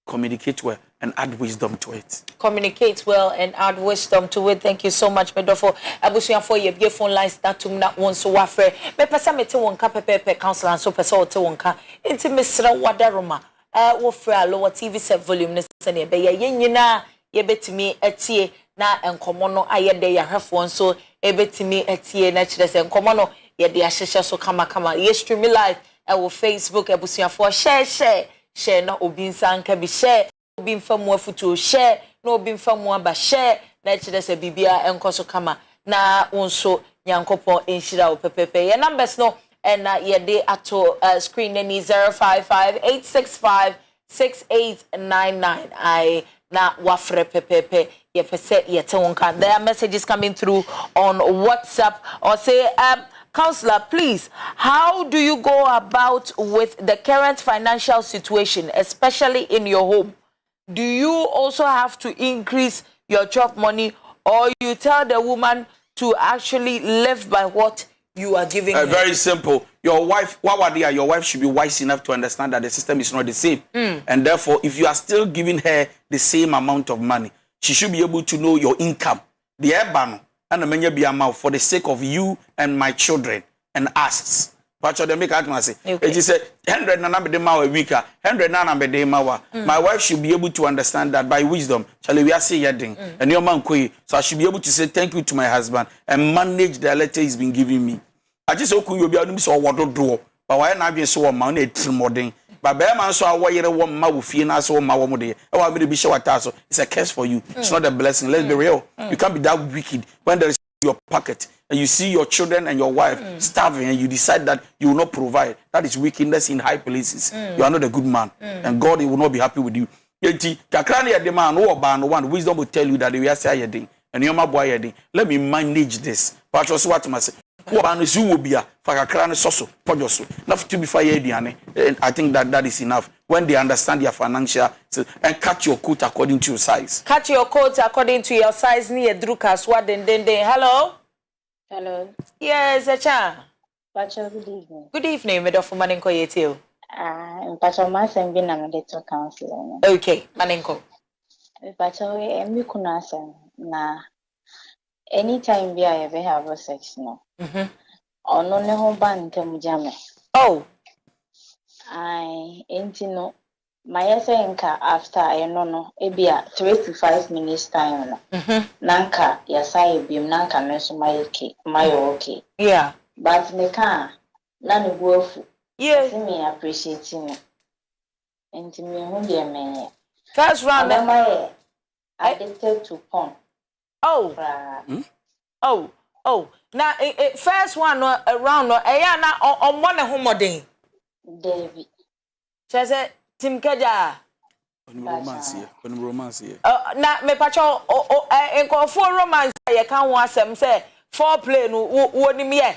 communicate well and add wisdom to it. Communicate well and add wisdom to it. Thank you so much, Medofo. Abusuya for your phone lines that to na one so wafre. Me pesa me te wonka pepe counselor and so pesa o te wonka. Inti Mr. Wadaruma. Wofre alo TV set volume ne se ne be ye nyina ye betimi etie na enkomo no ayede ya hwefo nso ebetimi etie na kire se enkomo no ye de ahyehye so kama ye stream live wo Facebook abusuya for share na obi nsanka bi share obi mfamu afutu share na obi mfamu aba share na kire se bibia enkoso kama na wonso nyankopon enhira wo pepepe ye numbers no and ye de ato screen any 055-865-6899 I na wafre pepepe ye pese ye te wonka. There are messages coming through on WhatsApp or say counselor, please, how do you go about with the current financial situation, especially in your home? Do you also have to increase your job money or you tell the woman to actually live by what you are giving her? Very simple. Your wife, your wife should be wise enough to understand that the system is not the same. And therefore, if you are still giving her the same amount of money, she should be able to know your income. The ebano and the menya be amount for the sake of you and my children and us. But they make say it is 100 nana be a week, 100 nana be de mawa. My wife should be able to understand that by wisdom. Shall we say yeding and your man koi, so I should be able to say thank you to my husband and manage the letter he's been giving me. I just hope you be able to so what do, but why not be so money modern? But bear man so why you want ma will feel na so ma wo de. I want me to be sure what it's a curse for you. It's not a blessing. Let's be real. You can't be that wicked when there is your pocket and you see your children and your wife starving and you decide that you will not provide. That is wickedness in high places. You are not a good man and God will not be happy with you. Yeti kakrani ya de man no ba no one wisdom will tell you that we are saying and your boy let me manage this. But also what must I think that is enough. when they understand your financial, and cut your coat according to your size. Cut your coat according to your size. Near Drukas, what then. Hello? Hello. Yes, Acha. Pacho, good evening. Good evening, Medofu Manenko Yetio. Pacho, Masen bin a medical counselor. Okay, Manenko. Pacho, we kuna sen na anytime we ever have sex no. Ono ne ho ban mujame. Oh. Enti no. My nka after I no ebia 3 to 5 minutes time no. Nanka yasai bim nanka meso my okay. Yeah. But me can na ne buafu. Yeah. See me appreciating it. And to me who be me. First round I addicted to porn. Oh. Oh. Now first one around no na on one homodin. David. She said Tim Keja. Romance here. Na me pacho enko for romance ye kan ho asem say foreplay no woni me e.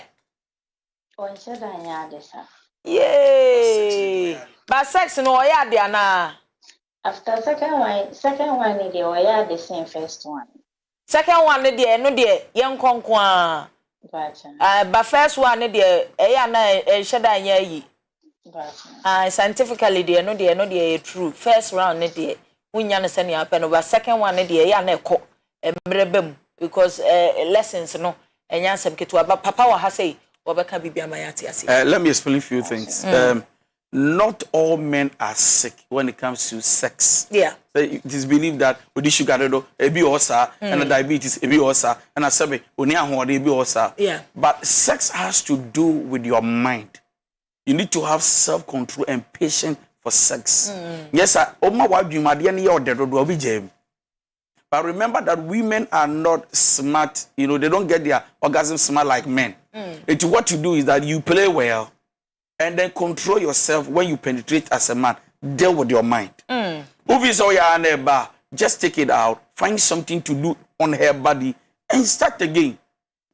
On sheda nya desa. Yay. But sex no ya de ana. After second one dey oya the same first one. Second one dey no dey yen konko a. But first one dey ya na sheda nya yi. Scientifically dey no dey true. First round dey unya no se ne happen, but second one dey ya na ekọ emrebem because lessons no enya asem keto but papa wa ha say obeka bibia mayati ase. Let me explain a few things. Not all men are sick when it comes to sex. Yeah. So it is believed that with the sugar ebi osa and diabetes ebi osa and asabe oni ahode ebi osa. Yeah. But sex has to do with your mind. You need to have self-control and patience for sex. Yes, sir. But remember that women are not smart. You know, they don't get their orgasm smart like men. It's what you do is that you play well and then control yourself when you penetrate as a man. Deal with your mind. Just take it out. Find something to do on her body and start again.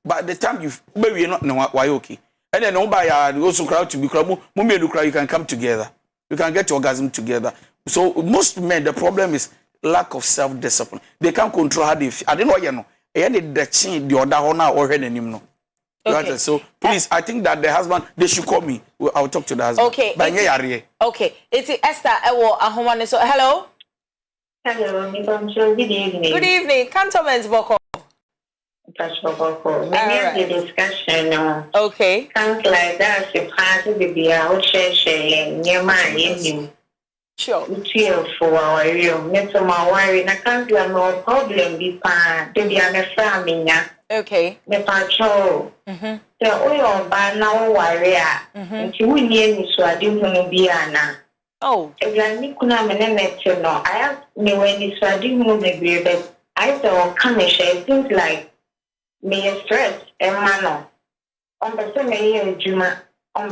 By the time you maybe you're not know why okay. And then nobody also crowd to be you can come together. You can get your orgasm together. So most men, the problem is lack of self-discipline. They can't control how they feel. I don't know, you know. The other honor or no. Okay. So please, I think that the husband, they should call me. I'll talk to the husband. Okay. Okay. It's Esther Ewo Ahomane. So hello. Hello, good evening. Good evening. Cantonments Boko. Many of the discussion. Okay. Sounds like that's a party to be out sharing near my Sure. For our room. Not so my worry. I can't have no problem. Be pan to be on a family. Okay. The patrol. So we all by now worry. If you need me, so I didn't be Anna. Oh. If I couldn't know, I have me when it's I didn't move the grave, but I saw come and share things like. Me stress and manner. On the same year, Juma, I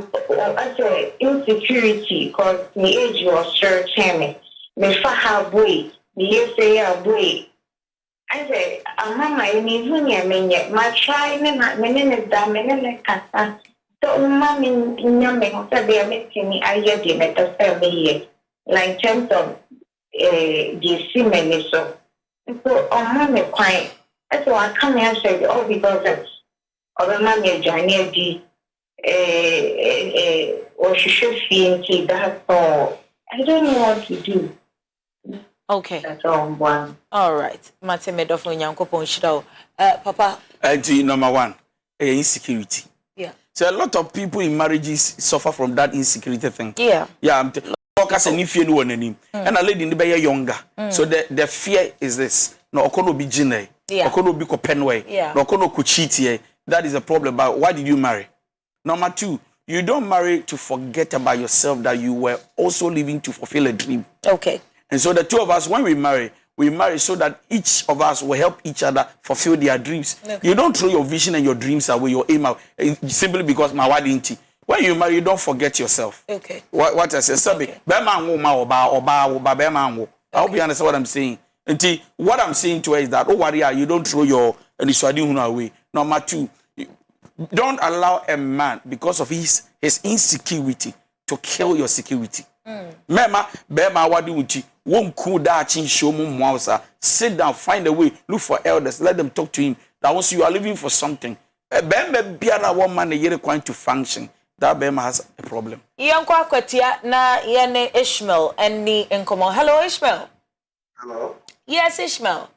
say insecurity because the age was sure me. Me for her boy, me say her boy. I say, Mama, you need me, my child, my name that, my name Kata. So, Mammy, in your make they are making me, I hear the better family, like terms of the semen so. So, Mammy, quiet. So I come here and say, oh, because of a man, Johnny, or she should feel that all. I don't know what to do. Okay. That's all one. All right. Mate Medofo Nyankopon Shirao. Papa. Number one, insecurity. Yeah. So a lot of people in marriages suffer from that insecurity thing. Yeah. Yeah. And a lady in the younger. So the fear is this. No, okono be jine. Yeah. Okono be kopenwe. Yeah. No, okono kuchiti. That is a problem. But why did you marry? Number two, you don't marry to forget about yourself that you were also living to fulfill a dream. Okay. And so the two of us, when we marry so that each of us will help each other fulfill their dreams. Okay. You don't throw your vision and your dreams away, your aim out, simply because my wife didn't. When you marry, you don't forget yourself. Okay. What I say? Okay. I hope you understand what I'm saying. And what I'm saying to her is that, oh, warrior, you don't throw your away. Number two, don't allow a man, because of his insecurity, to kill your security. Mema, Bema, what do you won't cool that chin show mousa. Sit down, find a way, look for elders, let them talk to him. That once you are living for something. Bema Biana woman a year going to function. That Bema has a problem. Yankwa Kwatia na Yene Ishmael and ni Nkomo. Hello, Ishmael. Hello. Yes, Ishmael.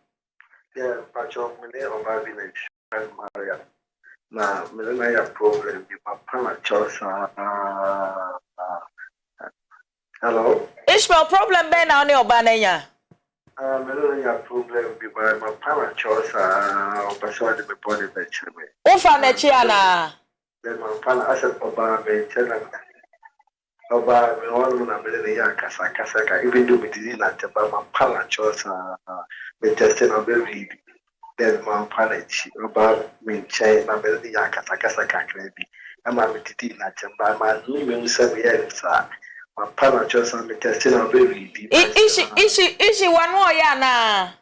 Yeah, Pacho, my name is village and Maria. Now, I have problem with my parent choice. Hello. Ishmael, problem ben na ne obananya. I have problem with my parent choice. Pacho, the body bench me. Ofa na chiana. Then my parent asset Oba bench and Oba me all na me ya kasa even though it is not about my parent choice. Me testing on very. Then my parent Oba me chai na me ya kasa kakrebi. Ama me titi na chamba ma ni me usa me ya sa. My partner just on the testing of baby. Is she one more yana?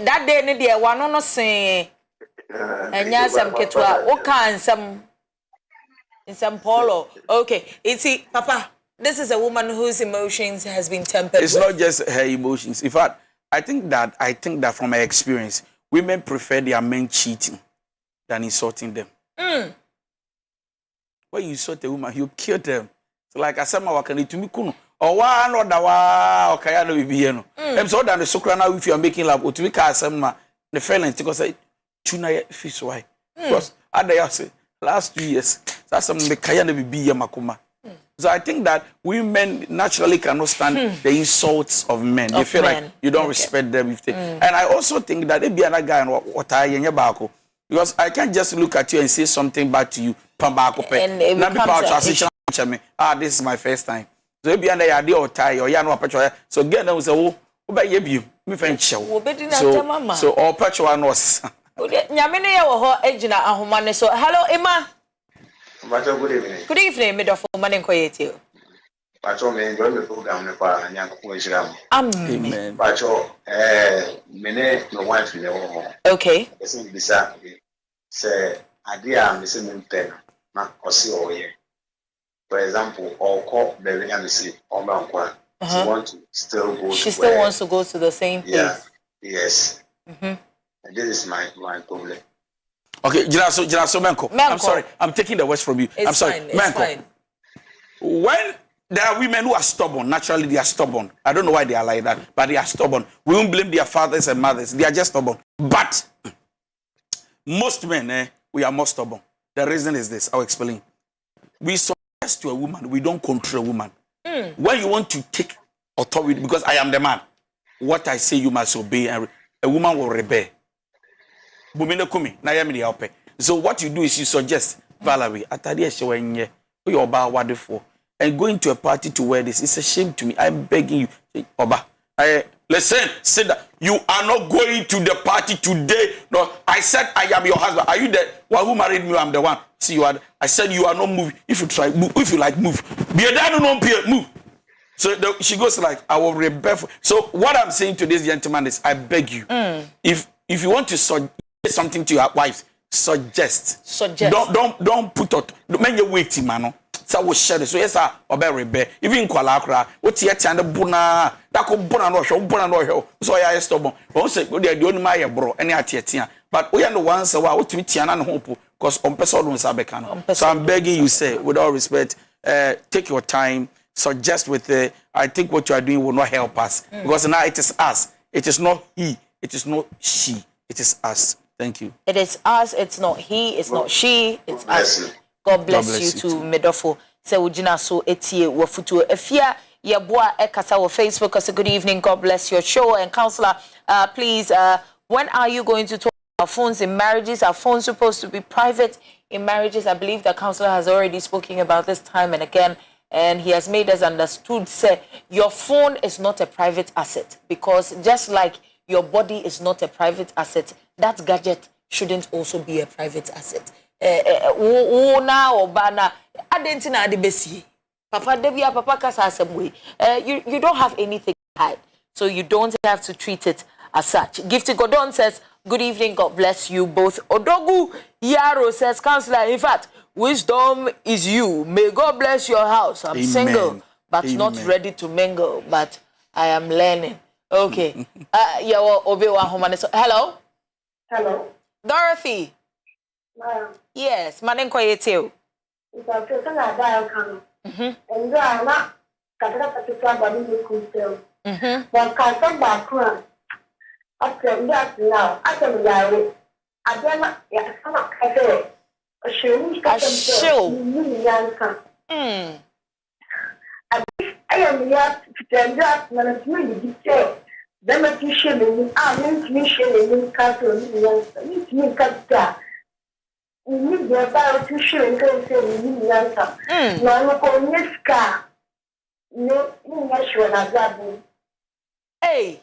That day ni dia one no say. Enya some ketwa o kan some polo. Okay, it's Papa. This is a woman whose emotions has been tempered. It's not just her emotions. In fact, I think that from my experience, women prefer their men cheating than insulting them. When you insult a woman, you kill them. So like I said, my work to me kuno. Or one or the wa okay, I know we be no. I'm so that the soccer if you are making love, to me some the felon because I tuna fish why. Because I say last 2 years, that's some the kaya be makuma. So I think that women naturally cannot stand the insults of men. They feel like you don't respect them. If they, and I also think that if be another guy what I in your back. Because I can't just look at you and say something bad to you. And it becomes this is my first time. So if you are the idea or tie or you know petrol, so get them say, oh, you me friend show. So all petrol knows. Nyamine ya wo ejina ahomane so. Hello, Emma. Good evening. Good evening, midofo mane nkoyeti. Pacho me enjoy the program ne kwa nyanko Israel. Amen. Pacho mene no wife ne wo. Okay. Person bisa say idea me say me pen na osi oye. For example, or call the and see on bankwa. She want to still go She still wants to go to the same place. Yeah. Yes. And this is my problem. Okay, Jiraso Menko. I'm sorry. I'm taking the words from you. I'm sorry. It's fine. When there are women who are stubborn, naturally they are stubborn. I don't know why they are like that, but they are stubborn. We won't blame their fathers and mothers. They are just stubborn. But most men, we are more stubborn. The reason is this. I'll explain. We suggest to a woman. We don't control a woman. When you want to take authority, because I am the man, what I say you must obey, and a woman will rebel. So what you do is you suggest, Valerie, and going to a party to wear this, it's a shame to me. I'm begging you, Oba. Listen, say that you are not going to the party today. No, I said I am your husband. Are you the one who married me? I'm the one. See you are. I said you are not moving. If you try, move. If you like, move. Be a dad, no, move. So she goes like, I will rebel. So what I'm saying to this gentleman is, I beg you, if you want to suggest something to your wife, suggest. Don't put out. Don't you wait, man. So we share this. So yes, I rebel. Even Kuala what's yet and the buna that could buna no show. So I am stubborn. One say they don't my bro any atiatia. But we are the ones who are what we tiana and hope because on person don't sabekano. So I'm begging you, say, with all respect, take your time, suggest with I think what you are doing will not help us. Because now it is us. It is not he. It is not she. It is us. Thank you. It is us. It's not he. It's not she. It's us. God bless you too, Medofo. Se ujina so etie wafutu. Efia yeboa ekasa wo Facebook. Say good evening. God bless your show. And counselor, please, when are you going to talk about phones in marriages? Are phones supposed to be private in marriages? I believe the counselor has already spoken about this time and again, and he has made us understood. Say your phone is not a private asset, because just like your body is not a private asset, that gadget shouldn't also be a private asset. Una or bana adentina adibesi. Papa Debia Papa Kasa Assemble. You don't have anything to hide, so you don't have to treat it as such. Gifty Godon says, good evening, God bless you both. Odogu Yaro says, counselor, in fact, wisdom is you. May God bless your house. I'm single, but not ready to mingle, but I am learning. Okay. Hello? Hello? Dorothy? Ma'am. Yes, my name is Koyetio. It's a person I die on. And you are not particular body you could tell. But can't come back up to that now. I can be I don't know. I say a show. I am here to tell that management detail. Then a t-shirt and I mean to in castle. Me cut. You need your bio t-shirt and go say you need answer. No, no, yes, car. No, sure, I Hey.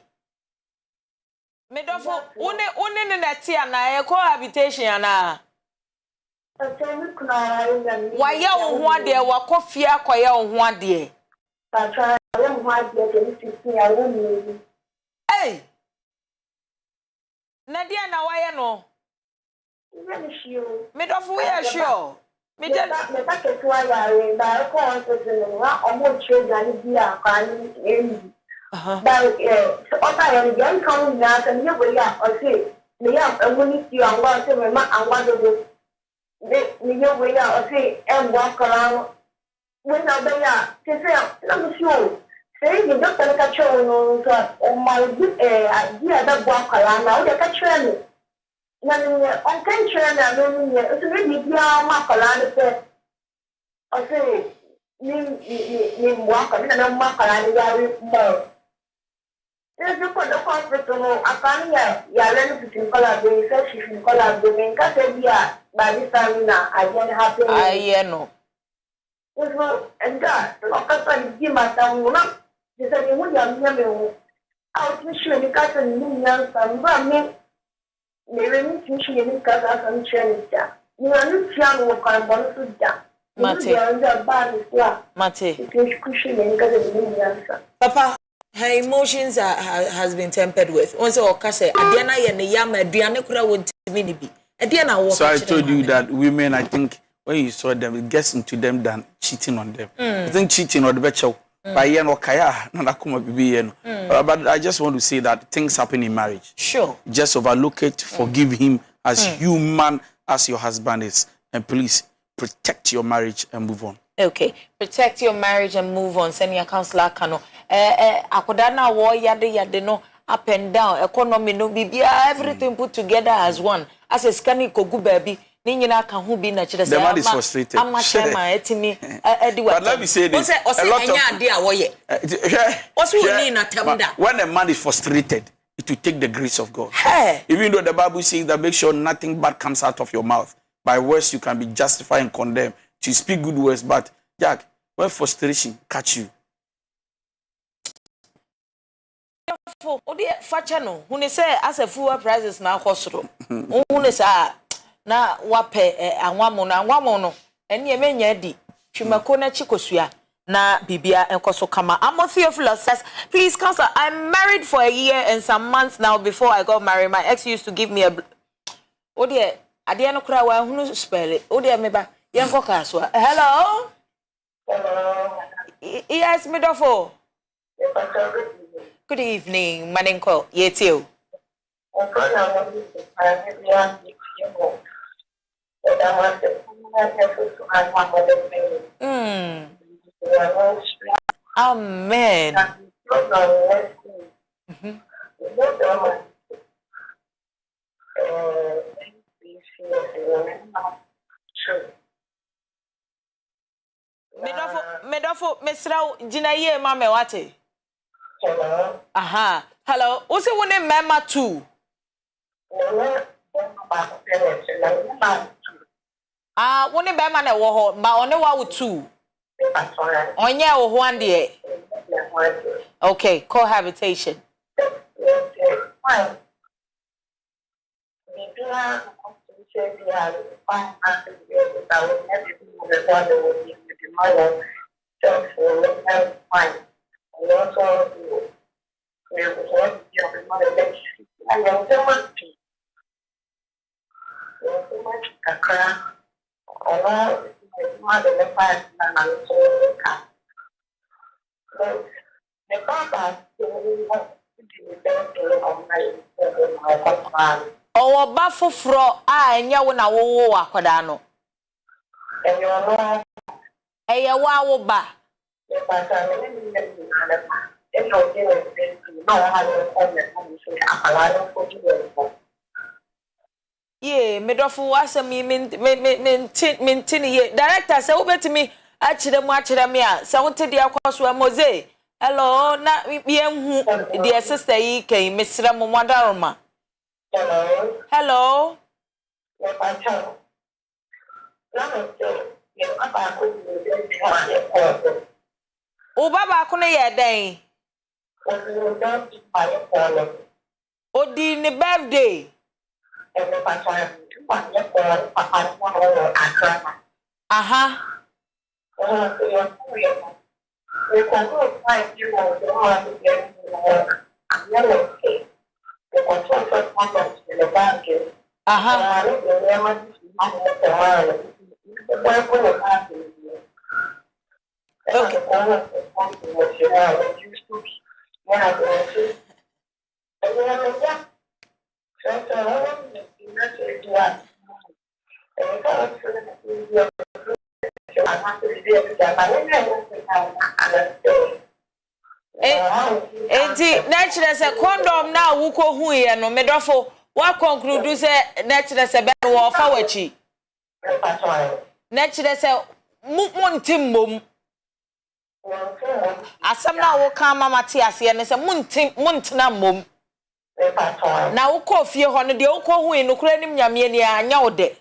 Medofo, one na tia na e cohabitation na. Why ya wo ho ade wa kofia akoya wo ho ade. Hey. Na dia na why no? Medofo we are sure. Me just me take to why ba ko on to no wa omo chega ni bia kan but other young coming out and you will or say, me up and when you are going to my and what do you will or say, and walk around when I be to say, let me show. Say, you don't catch on my good idea that walk around now, they catch you. On can train and it's really be mark around or say, name walk and mark around more. There's no point of hospital. I can't learn to collaborate, research in collaborating. Because by this time, I don't have to. I know. And that, look at the gym at the they said, you would have never out to show the cousin, young son, but me, they need to show you because I can change that. You are not young, what kind of bonus with that. Papa, her emotions has been tempered with. Also, Okase, Adiana yene yama, Adriana kura won't be. Adiana walk. So I told you that women, I think, when you saw them, it gets into them than cheating on them. I think cheating or the better. By yen or kaya, but I just want to say that things happen in marriage. Sure. Just overlook it, forgive him as human as your husband is, and please protect your marriage and move on. Okay, protect your marriage and move on. Send your counselor kano. Akodana war yade no up and down. Economy no bibia everything put together as one. As a scanning kogu baby. The man is frustrated. I'm but let me say this. When a man is frustrated, it will take the grace of God. Hey. Even though the Bible says that make sure nothing bad comes out of your mouth. By words you can be justified and condemned. To speak good words, but Jack, when frustration catch you. When say as a full prices now hospital. Na wape anwamono eni emenya di twimako na chikosua na bibia enkoso kama. Theophilus says, please counsel, I'm married for a year and some months now. Before I got married, my ex used to give me a ade no kra wa hunu spell it meba yenko kaswa. Hello. Yes, Midofo. Good evening, Manenko Yetio. Amen. Medofo, Mesrao, Jinaye, Mame, wate. Hello. Aha. Hello. What's it one mama too? One bema na wo ba one wa two. Onye wo ho ande. Okay, cohabitation. Owo ba foforo a enye wo na wo akoda no. Eye wa wo ba. Ye medofo wasem mentini ye director say wo betimi achire me a say wote de akoso amoze hello na ye hu de sister yi kan mesra mo modaroma hello o baba ko ne ye den odi ni birthday aha aha okay enti naturally say condom na wuko hu ye no medofo wa conclude say naturally say be wo fa wachi naturally say muntim mom asam na wo kan mama ti ase ne say muntina mom na wo ko fie ho no de wo ko hu no kura nim nyame ni anya wo de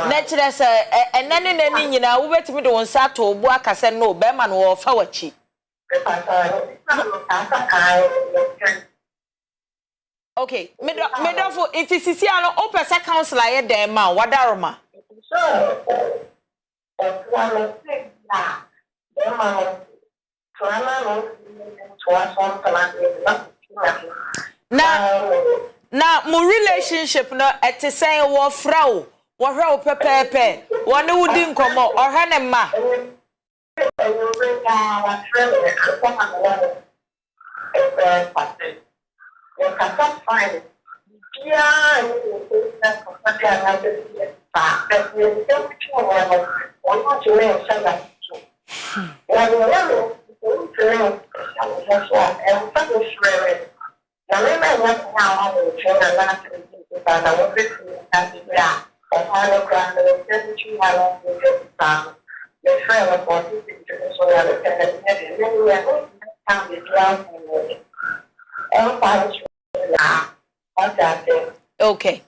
naturally say enane nani nyina wo betimi de won sa to bu akase no be ma no wo fa wachi okay medofo it is sisi ano o pesa counselor ye dem ma wadaroma na mo relationship no ete say wo fra wo hwe wo pepepe wo ne wudi nkomo ohwe ne ma okay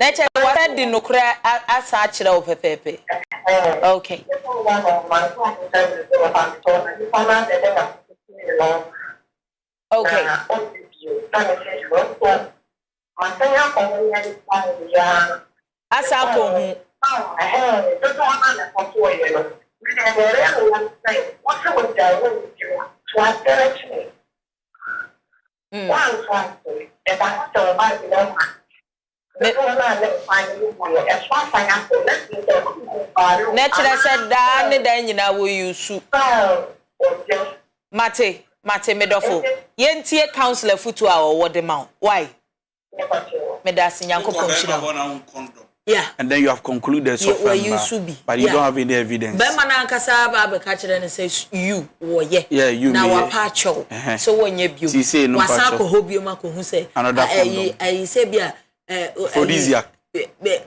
Nature what did no cry as such o pepepe. Okay. Okay. Asa ko hu. Natural said that ne dan nyina wo yusu. Mate medofo. Yentie counselor futu a wo de ma. Why? Medasi nyankopon chira. Yeah. And then you have concluded so far, but you don't have any evidence. Be man ankasa ba be ka kire ne say you wo ye. Yeah, you na wa pa cho. So wonye bio. Wasa ko hobio ma ko hu say. Another condom. I say bia Aphrodisiac.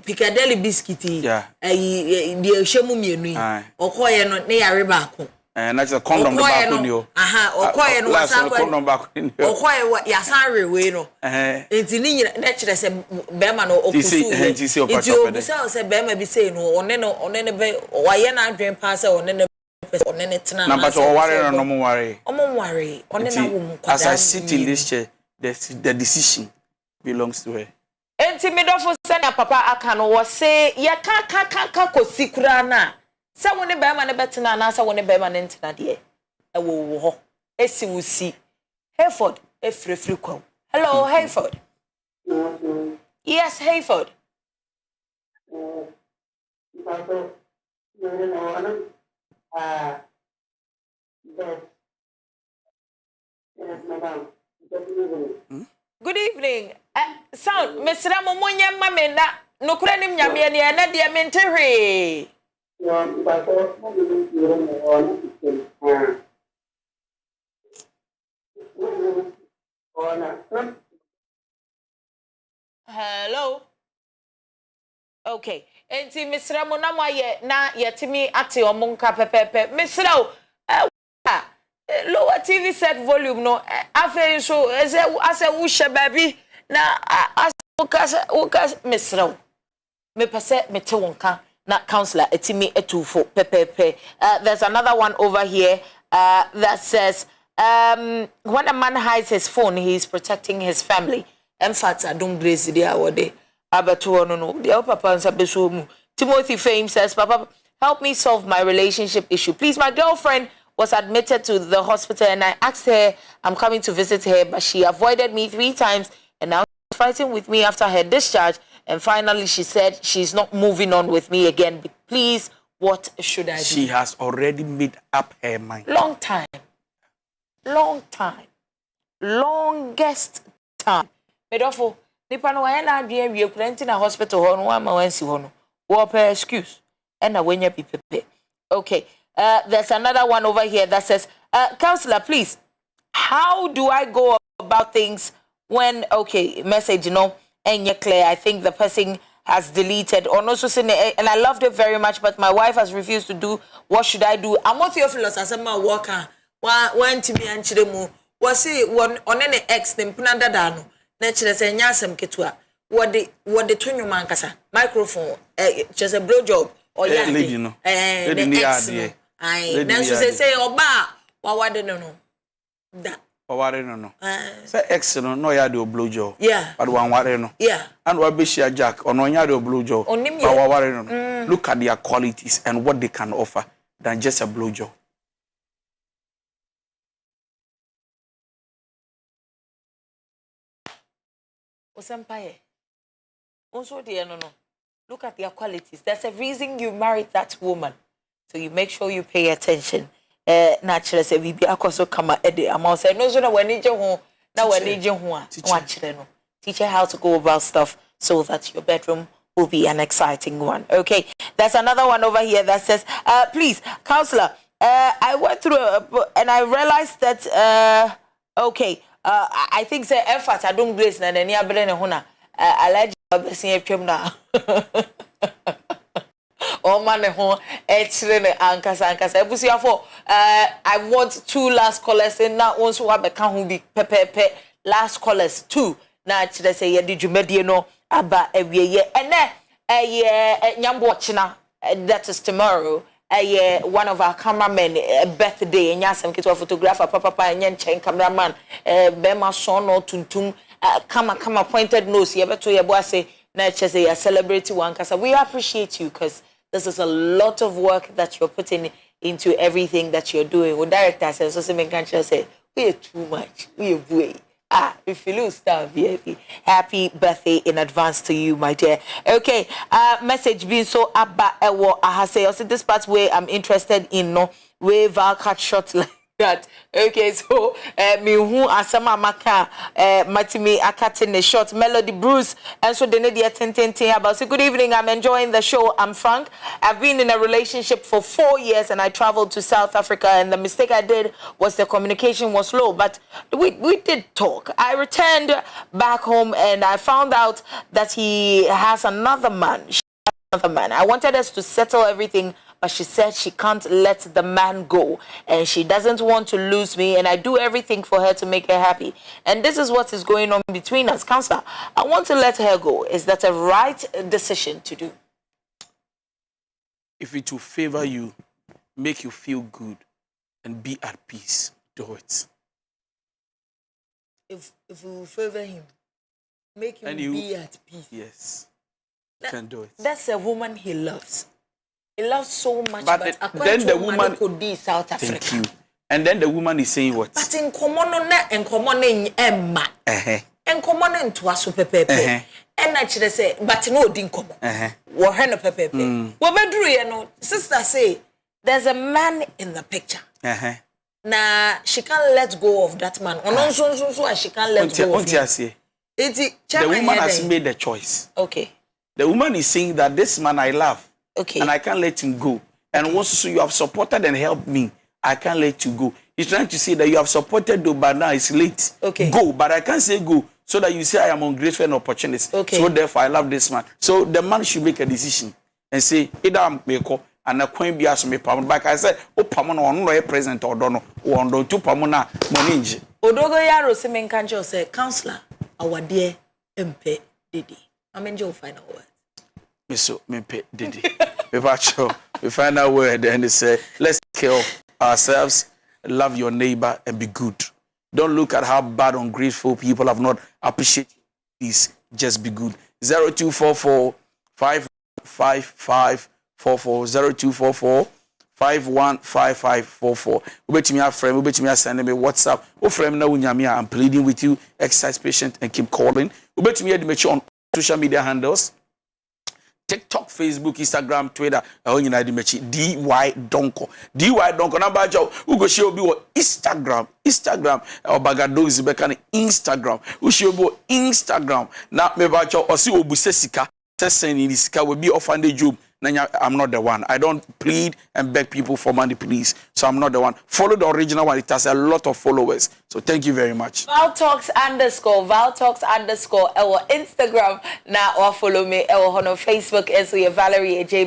Piccadilly biscuit. Yeah. The shemu mienu yi. Okoye no ne yare ba ko. That's a condom the back on you. Aha, okoye no wasa ko. Condom back on you. Okoye ya san rewe no. Enti ni nyina na kire say be ma no okusu. Enti say Enti obisa say be ma bi say no one ne be waye na adwen pa say one ne tena. Na but o worry no mo worry. Omo worry. One na wo mu kwada. As I sit in this chair, the decision belongs to her. Enti medofo sena papa aka no wo say ye ka kosikura na se woni be ma ne betena na se woni be ma ne ntena de e wo ho esi wusi Hereford efrefri kwa Hello, Hayford. Yes, Hayford. Good evening. Sound, Mr. Momonya Mamena, no cranim Yamian, and dear Mentere. Hello. Okay. And see, Mr. Monama yet na yetimi ati omunka pepepe. Mr. Lower TV set volume no. Afe so as a wusha baby. Na as ukas Mr. Me pese me te wonka na counselor etimi etufo pepepe. There's another one over here that says when a man hides his phone, he is protecting his family. In fact, I don't blaze the award. No. The papa and Timothy Fame says, Papa, help me solve my relationship issue. Please, my girlfriend was admitted to the hospital and I asked her, I'm coming to visit her, but she avoided me 3 times and now she's fighting with me after her discharge. And finally, she said she's not moving on with me again. Please, what should I do? She has already made up her mind. Long time. Longest time. Medofo. Nipa no wa na adwe wie kurenti na hospital ho no ama wansi ho no wo per excuse and na wenya pipepe. Okay, there's another one over here that says counselor, please, how do I go about things when message and you're clear, I think the person has deleted or no so and I loved it very much but my wife has refused to do. What should I do? I'm not Theophilus as a worker one to me and chiremu was see one on any ex them punanda dano. Naturally, say nyasem ketwa. What the twin man kasa microphone, just a blow job or lady no. Lady ni ade. Aye. Then so say oba what no. That. Waware no. Say ex no ya do blow job. Yeah. But one ware no. Yeah. And what be share jack or no ya do blow job. But waware no. Look at their qualities and what they can offer than just a blow job. Osampaye. Also dear no. Look at their qualities. There's a reason you married that woman. So you make sure you pay attention. Naturally say we be akoso kama ede. I'm say no so na wani je ho na wani je ho a wachire no. Teach her how to go about stuff so that your bedroom will be an exciting one. Okay. There's another one over here that says please counselor, I went through and I realized that I think say effort I don't grace na any abele ne ho na alleged besin atwam na o man ho etire ne ankasa ebusiafo I want 2 last callers and now once we have ho bi pepepe last callers 2 na kire say ye di dwumadie no aba awieye ene nyambo china that is tomorrow. One of our cameramen birthday and yasem kito photographer papa nyen cameraman bema son or tuntum kama pointed nose ye beto ye boy say na chese ya celebrate one kasa. We appreciate you because this is a lot of work that you're putting into everything that you're doing. With director says so me can say we are too much, we are way. If you lose star VIP, happy birthday in advance to you, my dear. Okay, message being so abba ewo ahase. Also, this part where I'm interested in no way Val cut short like that. Okay, so me who asama maka matimi akate ne short Melody Bruce and so the nedia 10 about. So good evening, I'm enjoying the show. I'm Frank. I've been in a relationship for 4 years and I traveled to South Africa and the mistake I did was the communication was low, but we did talk. I returned back home and I found out that he has another man. I wanted us to settle everything, but she said she can't let the man go and she doesn't want to lose me and I do everything for her to make her happy. And this is what is going on between us. Counselor, I want to let her go. Is that a right decision to do? If it will favor you, make you feel good and be at peace, do it. If it will favor him, make him be at peace. Yes. Can do it. That's a woman he loves. He loves so much, but then the woman could be South Africa. Thank you. And then the woman is saying what? But in common Emma. enkomo no ntoa so pepepe and na kire say but no odi nkomo wo hwe no pepepe wo beduru ye no sister say there's a man in the picture na she can't let go of that man ono so she can't let go of him. The woman has made the choice. Okay. The woman is saying that this man I love. Okay. And I can't let him go. And also, so you have supported and helped me. I can't let you go. He's trying to say that you have supported, though, but now it's late. Okay. Go, but I can't say go. So that you say I am ungrateful and opportunist. Okay. So therefore, I love this man. So the man should make a decision and say, either I'm Beko and a queen be as me pam. But I said, oh, Pamona, no present or don't know, or don't two Pamona, Moninji. Odogo Yaro Semen Kanjo say, Counselor, our dear MP Didi. I'm in your final word. So, MP Didi. We find our word and they say, let's take care of ourselves, love your neighbor, and be good. Don't look at how bad, ungrateful people have not appreciated this. Just be good. 0244 555 44 0244 515544. Ubeti me a friend, ubeti me send me WhatsApp. O friend na unyami, I'm pleading with you. Exercise patient and keep calling. Ubeti me the on social media handles. TikTok, Facebook, Instagram, Twitter, DY Donko. DY Donko. Number Ugo show be Instagram. Or Bagado is Instagram. Ushobo Instagram. Now me bacho osi obusesika. Testing in Sika will be offended the job. I'm not the one. I don't plead and beg people for money, please. So I'm not the one. Follow the original one. It has a lot of followers. So thank you very much. ValTalks_. Our Instagram now or follow me. Our on Facebook is Valerie ADJei.